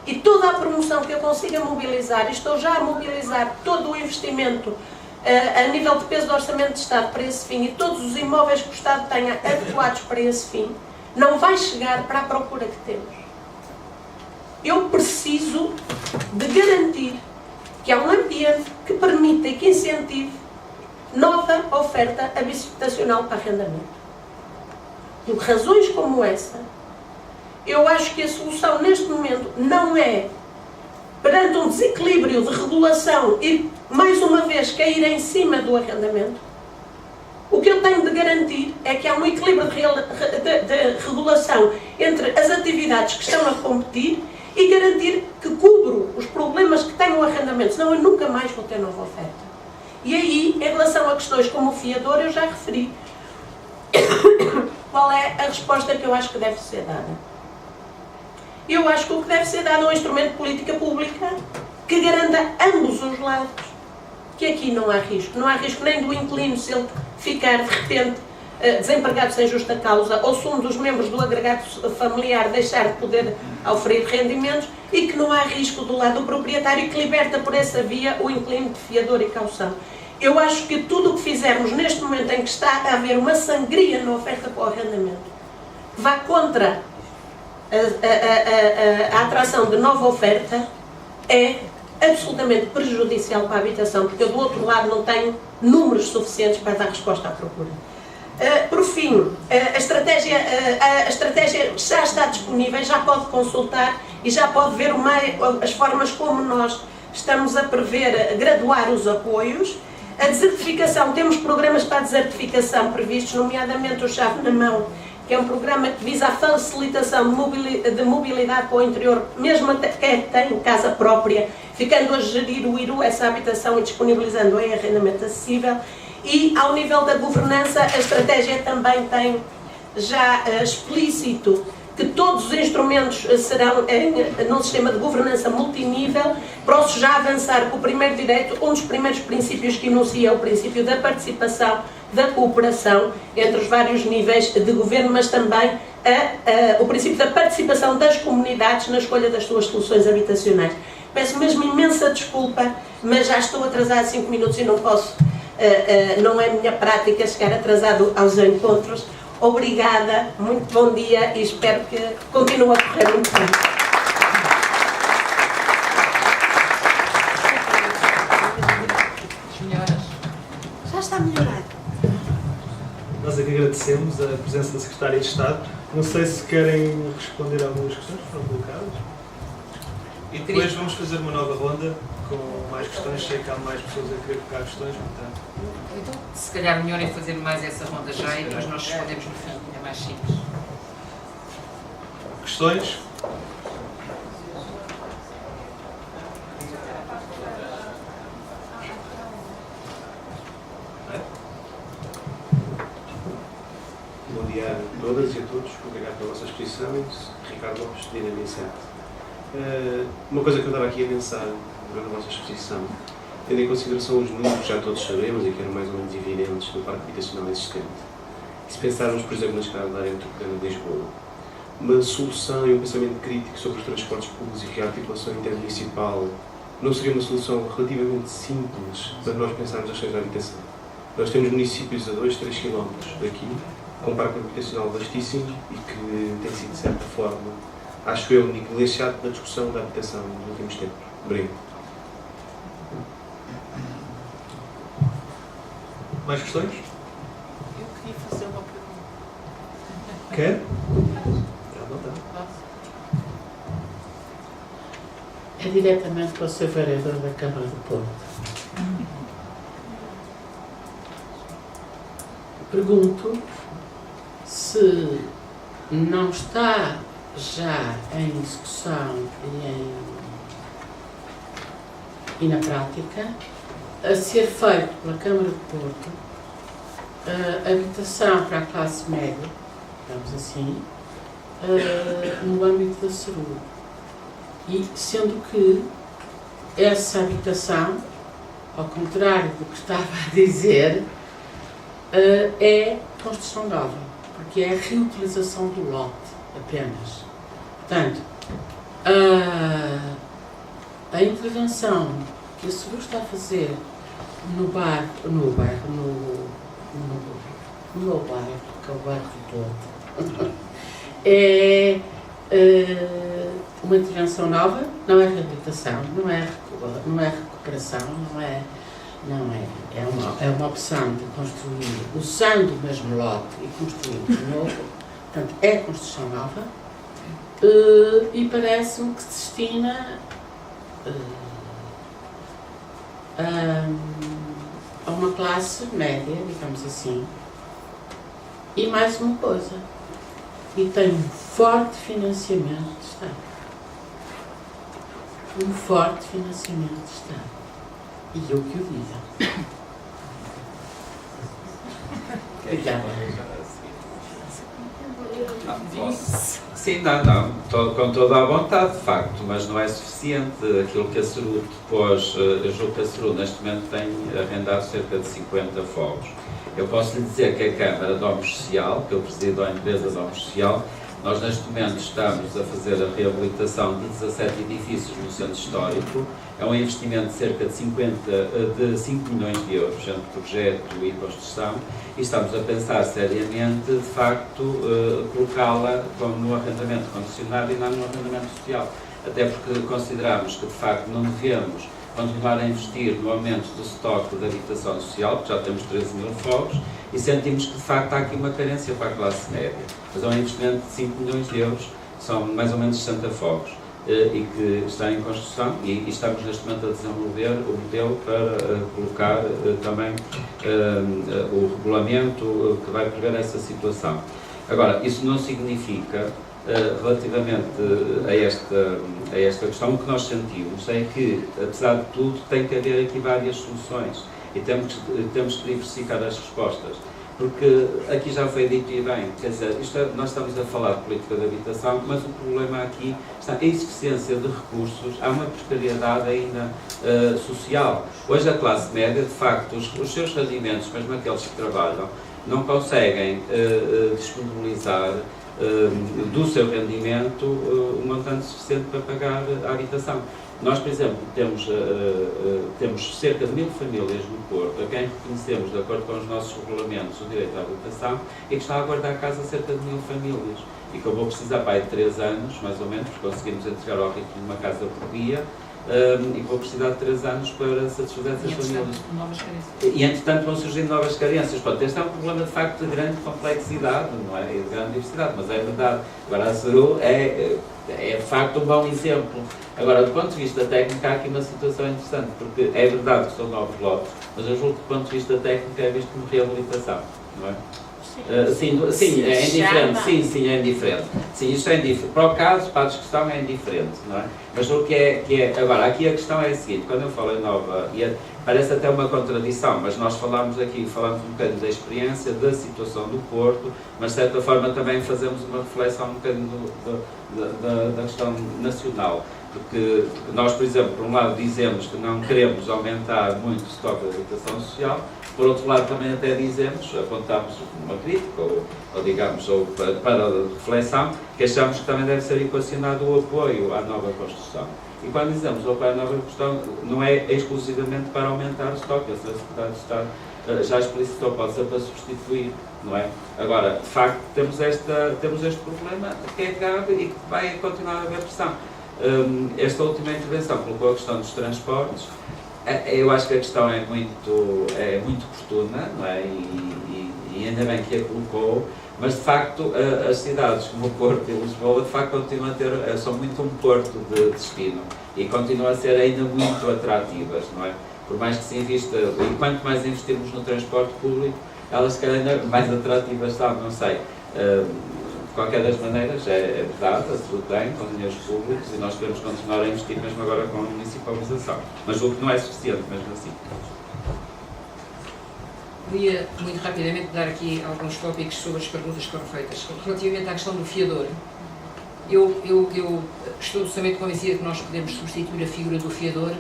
E toda a promoção que eu consiga mobilizar, e estou já a mobilizar todo o investimento a nível de peso do Orçamento de Estado para esse fim, e todos os imóveis que o Estado tenha adequados para esse fim, não vai chegar para a procura que temos. Eu preciso de garantir que há um ambiente que permita e que incentive nova oferta habitacional para arrendamento. Por razões como essa, eu acho que a solução neste momento não é, perante um desequilíbrio de regulação e, mais uma vez, cair em cima do arrendamento. O que eu tenho de garantir é que há um equilíbrio de regulação entre as atividades que estão a competir e garantir que cubro os problemas que tem o arrendamento, senão eu nunca mais vou ter nova oferta. E aí, em relação a questões como o fiador, eu já referi qual é a resposta que eu acho que deve ser dada. Eu acho que o que deve ser dado é um instrumento de política pública que garanta ambos os lados. Que aqui não há risco. Não há risco nem do inquilino se ele ficar de repente desempregado sem justa causa, ou se um dos membros do agregado familiar deixar de poder oferir rendimentos, e que não há risco do lado do proprietário, que liberta por essa via o inquilino de fiador e caução. Eu acho que tudo o que fizermos neste momento em que está a haver uma sangria na oferta para o arrendamento, vá contra a atração de nova oferta, é absolutamente prejudicial para a habitação, porque eu do outro lado não tenho números suficientes para dar resposta à procura. Por fim, a estratégia já está disponível, já pode consultar e já pode ver as formas como nós estamos a prever graduar os apoios. A desertificação, temos programas para a desertificação previstos, nomeadamente o Chave na Mão, que é um programa que visa a facilitação de mobilidade para o interior, mesmo até quem tem casa própria, ficando a gerir o IRU, essa habitação, e disponibilizando em arrendamento acessível. E, ao nível da governança, a estratégia também tem já explícito que todos os instrumentos serão num sistema de governança multinível. Posso já avançar com o primeiro direito, um dos primeiros princípios que enuncia é o princípio da participação, da cooperação entre os vários níveis de governo, mas também o princípio da participação das comunidades na escolha das suas soluções habitacionais. Peço mesmo imensa desculpa, mas já estou atrasada 5 minutos e não posso, não é minha prática chegar atrasado aos encontros. Obrigada, muito bom dia e espero que continue a correr muito bem. Já está melhorado. Nós aqui agradecemos a presença da Secretária de Estado. Não sei se querem responder a algumas questões que foram colocadas. E depois vamos fazer uma nova ronda com mais questões. Sei que há mais pessoas a querer colocar questões, portanto. Então, se calhar melhor é fazer mais essa ronda já e depois nós respondemos no fim. É mais simples. Questões? dia a todas e a todos. Obrigado pela vossa exposição. Ricardo Lopes, Dinâmica 7. Uma coisa que eu estava aqui a pensar durante a vossa exposição, tendo em consideração os números que já todos sabemos e que eram mais ou menos evidentes no parque habitacional existente, e se pensarmos, por exemplo, na escala da área metropolitana de Lisboa, uma solução e um pensamento crítico sobre os transportes públicos e a articulação intermunicipal não seria uma solução relativamente simples para nós pensarmos as questões da habitação? Nós temos municípios a 2, 3 km daqui, com um parque habitacional vastíssimo e que tem sido, de certa forma, acho eu, negligenciado na discussão da habitação nos últimos tempos. Obrigado. Mais questões? Eu queria fazer uma pergunta. Quer? É diretamente para o Sr. Vereador da Câmara do Porto. Pergunto se não está já em execução e na prática a ser feito pela Câmara do Porto habitação para a classe média, digamos assim, no âmbito da saúde. E sendo que essa habitação, ao contrário do que estava a dizer, é construção nova, porque é a reutilização do lote apenas. Portanto, a intervenção que a SERU está a fazer no meu bairro, que é o bairro do Porto, é uma intervenção nova, não é reabilitação, não é recuperação, é uma opção de construir usando o mesmo lote e construir de novo. Portanto, é construção nova e parece-me que se destina a uma classe média, digamos assim. E mais uma coisa, e tem um forte financiamento de Estado. Um forte financiamento de Estado. E eu que o diga. Obrigada. Sim, não, com toda a vontade, de facto, mas não é suficiente. Aquilo que a SERU depois, eu julgo que a SERU neste momento tem arrendado cerca de 50 fogos. Eu posso lhe dizer que a Câmara de Homens Social, que eu presido a empresa de Homens Social, nós neste momento estamos a fazer a reabilitação de 17 edifícios no centro histórico. É um investimento de cerca de 5 milhões de euros entre projeto e construção e estamos a pensar seriamente, de facto, colocá-la no arrendamento condicionado e não no arrendamento social. Até porque consideramos que, de facto, não devemos continuar a investir no aumento do estoque de habitação social, porque já temos 13 mil fogos, e sentimos que, de facto, há aqui uma carência para a classe média. Mas é um investimento de 5 milhões de euros, são mais ou menos 60 fogos, e que está em construção, e estamos neste momento a desenvolver o modelo para colocar também o regulamento que vai prever essa situação. Agora, isso não significa, relativamente a esta questão, o que nós sentimos é que, apesar de tudo, tem que haver aqui várias soluções e temos que diversificar as respostas. Porque aqui já foi dito e bem, quer dizer, nós estamos a falar de política de habitação, mas o problema aqui está a insuficiência de recursos, há uma precariedade ainda social. Hoje a classe média, de facto, os seus rendimentos, mesmo aqueles que trabalham, não conseguem disponibilizar do seu rendimento um montante suficiente para pagar a habitação. Nós, por exemplo, temos cerca de 1000 famílias no Porto, a quem reconhecemos, de acordo com os nossos regulamentos, o direito à habitação, e que está a guardar casa cerca de 1000 famílias. E que eu vou precisar de 3 anos, mais ou menos, porque conseguimos entregar ao ritmo de uma casa por dia, e vou precisar de 3 anos para satisfazer essas famílias. E, entretanto, vão surgindo novas carências. Pronto, este é um problema, de facto, de grande complexidade, não é? E de grande diversidade, mas é verdade. Agora, a SERU é de facto um bom exemplo. Agora, do ponto de vista técnico, há aqui uma situação interessante, porque é verdade que são novos lotes, mas eu julgo que, do ponto de vista técnico, é visto como reabilitação, não é? Sim, é indiferente. Sim, é indiferente. Sim, isto é indiferente. Para o caso, para a discussão, é indiferente, não é? Mas o que é... Agora, aqui a questão é a seguinte, quando eu falo em nova... parece até uma contradição, mas nós falamos um bocadinho da experiência, da situação do Porto, mas de certa forma também fazemos uma reflexão um bocadinho da questão nacional. Porque nós, por exemplo, por um lado dizemos que não queremos aumentar muito o estoque de habitação social, por outro lado também até dizemos, apontamos uma crítica, ou digamos, ou para a reflexão, que achamos que também deve ser equacionado o apoio à nova construção. E quando dizemos o apoio à nova construção, não é exclusivamente para aumentar o estoque, a Secretaria de Estado já explicitou, pode ser para substituir, não é? Agora, de facto, temos este problema que é grave e que vai continuar a haver pressão. Esta última intervenção colocou a questão dos transportes. Eu acho que a questão é muito oportuna, não é? E ainda bem que a colocou, mas de facto as cidades como o Porto e Lisboa de facto continuam a ter, são muito um porto de destino e continuam a ser ainda muito atrativas, não é? Por mais que se invista, e quanto mais investirmos no transporte público, elas se calhar ainda mais atrativas são, não sei. De qualquer das maneiras, é verdade, a saúde tem, com dinheiros públicos, e nós queremos continuar a investir mesmo agora com a municipalização. Mas o que não é suficiente, mesmo assim. Queria, muito rapidamente, dar aqui alguns tópicos sobre as perguntas que foram feitas. Relativamente à questão do fiador, eu estou absolutamente convencida que nós podemos substituir a figura do fiador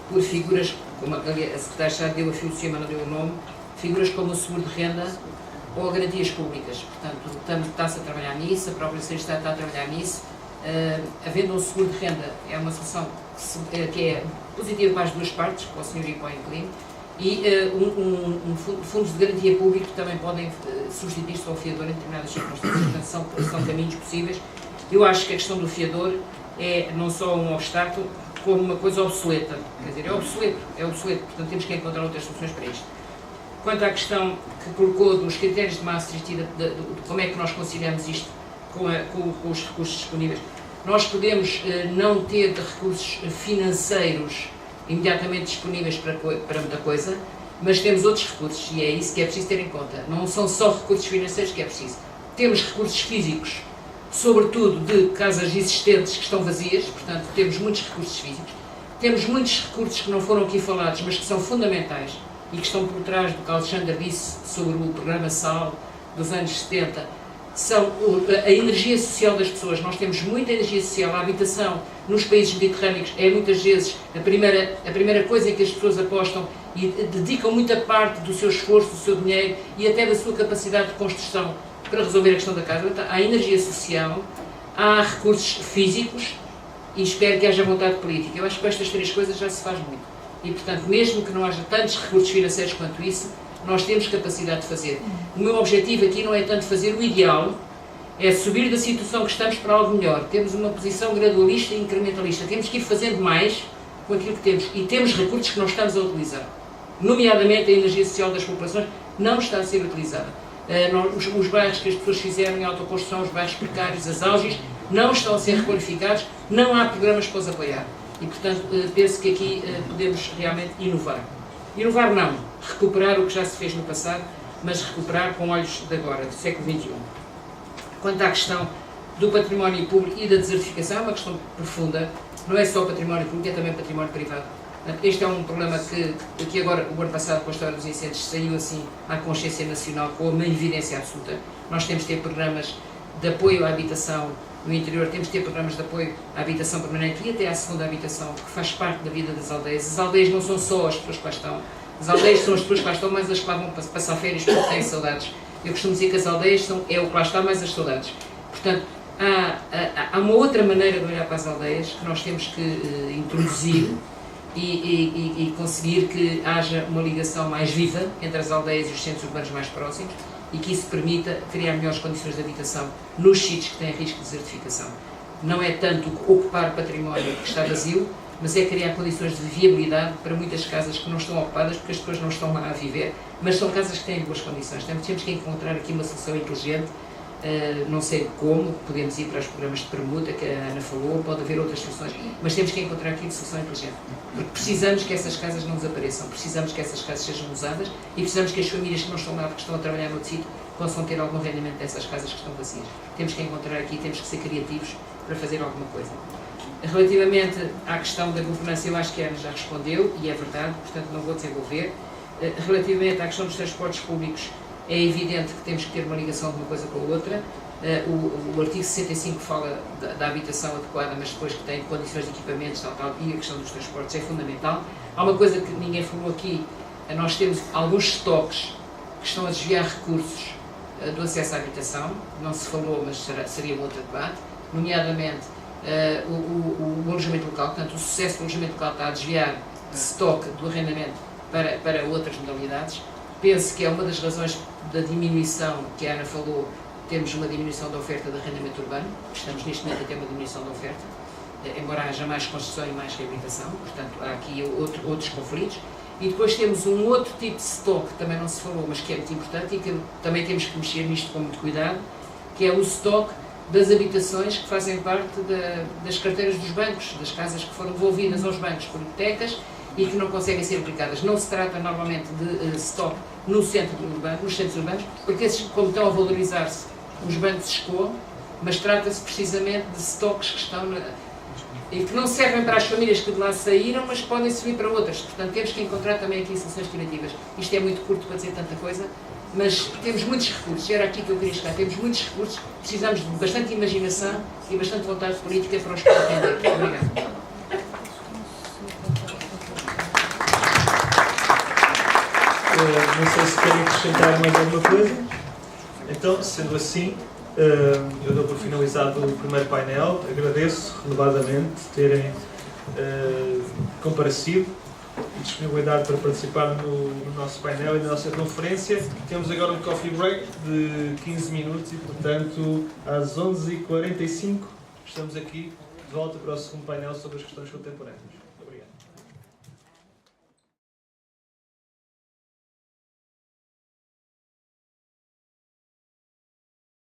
por figuras, como a Secretária de Estado deu a filosofia, mas não deu o nome, figuras como o seguro de renda, ou garantias públicas. Portanto, está-se a trabalhar nisso, a própria Secretaria de Estado está a trabalhar nisso. Havendo um seguro de renda, é uma solução que é positiva para as duas partes, para o senhor e para o inquilino, e fundos de garantia pública também podem substituir-se ao fiador em determinadas circunstâncias. Portanto, são caminhos possíveis. Eu acho que a questão do fiador é não só um obstáculo, como uma coisa obsoleta. Quer dizer, é obsoleto, portanto temos que encontrar outras soluções para isto. Quanto à questão que colocou dos critérios de Maastricht e de como é que nós conciliamos isto com os recursos disponíveis, nós podemos não ter recursos financeiros imediatamente disponíveis para muita coisa, mas temos outros recursos e é isso que é preciso ter em conta. Não são só recursos financeiros que é preciso. Temos recursos físicos, sobretudo de casas existentes que estão vazias, portanto temos muitos recursos físicos. Temos muitos recursos que não foram aqui falados, mas que são fundamentais e que estão por trás do que Alexandre disse sobre o programa SAL dos anos 70, são a energia social das pessoas. Nós temos muita energia social. A habitação nos países mediterrâneos é muitas vezes a primeira coisa em que as pessoas apostam e dedicam muita parte do seu esforço, do seu dinheiro e até da sua capacidade de construção para resolver a questão da casa. Há energia social, há recursos físicos e espero que haja vontade política. Eu acho que com estas três coisas já se faz muito. E, portanto, mesmo que não haja tantos recursos financeiros quanto isso, nós temos capacidade de fazer. O meu objetivo aqui não é tanto fazer o ideal, é subir da situação que estamos para algo melhor. Temos uma posição gradualista e incrementalista. Temos que ir fazendo mais com aquilo que temos. E temos recursos que não estamos a utilizar. Nomeadamente a energia social das populações não está a ser utilizada. Os bairros que as pessoas fizeram em autoconstrução, os bairros precários, as alges, não estão a ser requalificados, não há programas para os apoiar. E, portanto, penso que aqui podemos realmente inovar. Inovar não, recuperar o que já se fez no passado, mas recuperar com olhos de agora, do século XXI. Quanto à questão do património público e da desertificação, é uma questão profunda, não é só património público, é também património privado. Este é um problema que agora, o ano passado, com a história dos incêndios, saiu assim à consciência nacional com uma evidência absoluta. Nós temos de ter programas de apoio à habitação no interior, temos de ter programas de apoio à habitação permanente e até à segunda habitação, que faz parte da vida das aldeias. As aldeias não são só as pessoas que lá estão, as aldeias são as pessoas que lá estão, mas as que lá vão passar férias porque têm saudades. Eu costumo dizer que as aldeias é o que lá está, mais as saudades. Portanto, há uma outra maneira de olhar para as aldeias que nós temos que introduzir e conseguir que haja uma ligação mais viva entre as aldeias e os centros urbanos mais próximos, e que isso permita criar melhores condições de habitação nos sítios que têm risco de desertificação. Não é tanto ocupar património que está vazio, mas é criar condições de viabilidade para muitas casas que não estão ocupadas porque as pessoas não estão lá a viver, mas são casas que têm boas condições. Temos que encontrar aqui uma solução inteligente, não sei como, podemos ir para os programas de permuta que a Ana falou, pode haver outras soluções, mas temos que encontrar aqui uma solução inteligente, porque precisamos que essas casas não desapareçam, precisamos que essas casas sejam usadas e precisamos que as famílias que não estão lá porque estão a trabalhar no outro sítio possam ter algum rendimento dessas casas que estão vazias. Temos que encontrar aqui, temos que ser criativos para fazer alguma coisa. Relativamente à questão da governança, eu acho que a Ana já respondeu, e é verdade, portanto não vou desenvolver. Relativamente à questão dos transportes públicos, é evidente que temos que ter uma ligação de uma coisa com a outra. O artigo 65 fala da habitação adequada, mas depois que tem condições de equipamentos, tal, e a questão dos transportes é fundamental. Há uma coisa que ninguém falou aqui, nós temos alguns estoques que estão a desviar recursos do acesso à habitação, não se falou, mas seria um outro debate, nomeadamente o alojamento local, portanto o sucesso do alojamento local está a desviar estoque do arrendamento para outras modalidades. Penso que é uma das razões da diminuição que a Ana falou, temos uma diminuição da oferta de arrendamento urbano, estamos neste momento a ter uma diminuição da oferta, embora haja mais construção e mais reabilitação, portanto há aqui outros conflitos. E depois temos um outro tipo de stock, que também não se falou, mas que é muito importante e que também temos que mexer nisto com muito cuidado, que é o stock das habitações que fazem parte das carteiras dos bancos, das casas que foram devolvidas aos bancos por hipotecas e que não conseguem ser aplicadas. Não se trata normalmente de stock nos centros urbanos, porque esses, como estão a valorizar-se, os bancos escoam, mas trata-se precisamente de stocks que estão e que não servem para as famílias que de lá saíram, mas podem servir para outras. Portanto, temos que encontrar também aqui soluções criativas. Isto é muito curto para dizer tanta coisa, mas temos muitos recursos, era aqui que eu queria chegar, temos muitos recursos, precisamos de bastante imaginação e bastante vontade política para os compreender. Obrigada. Não sei se querem acrescentar mais alguma coisa. Então, sendo assim, eu dou por finalizado o primeiro painel. Agradeço relevadamente terem comparecido e disponibilidade para participar no nosso painel e na nossa conferência. Temos agora um coffee break de 15 minutos e, portanto, às 11h45 estamos aqui de volta para o segundo painel sobre as questões contemporâneas.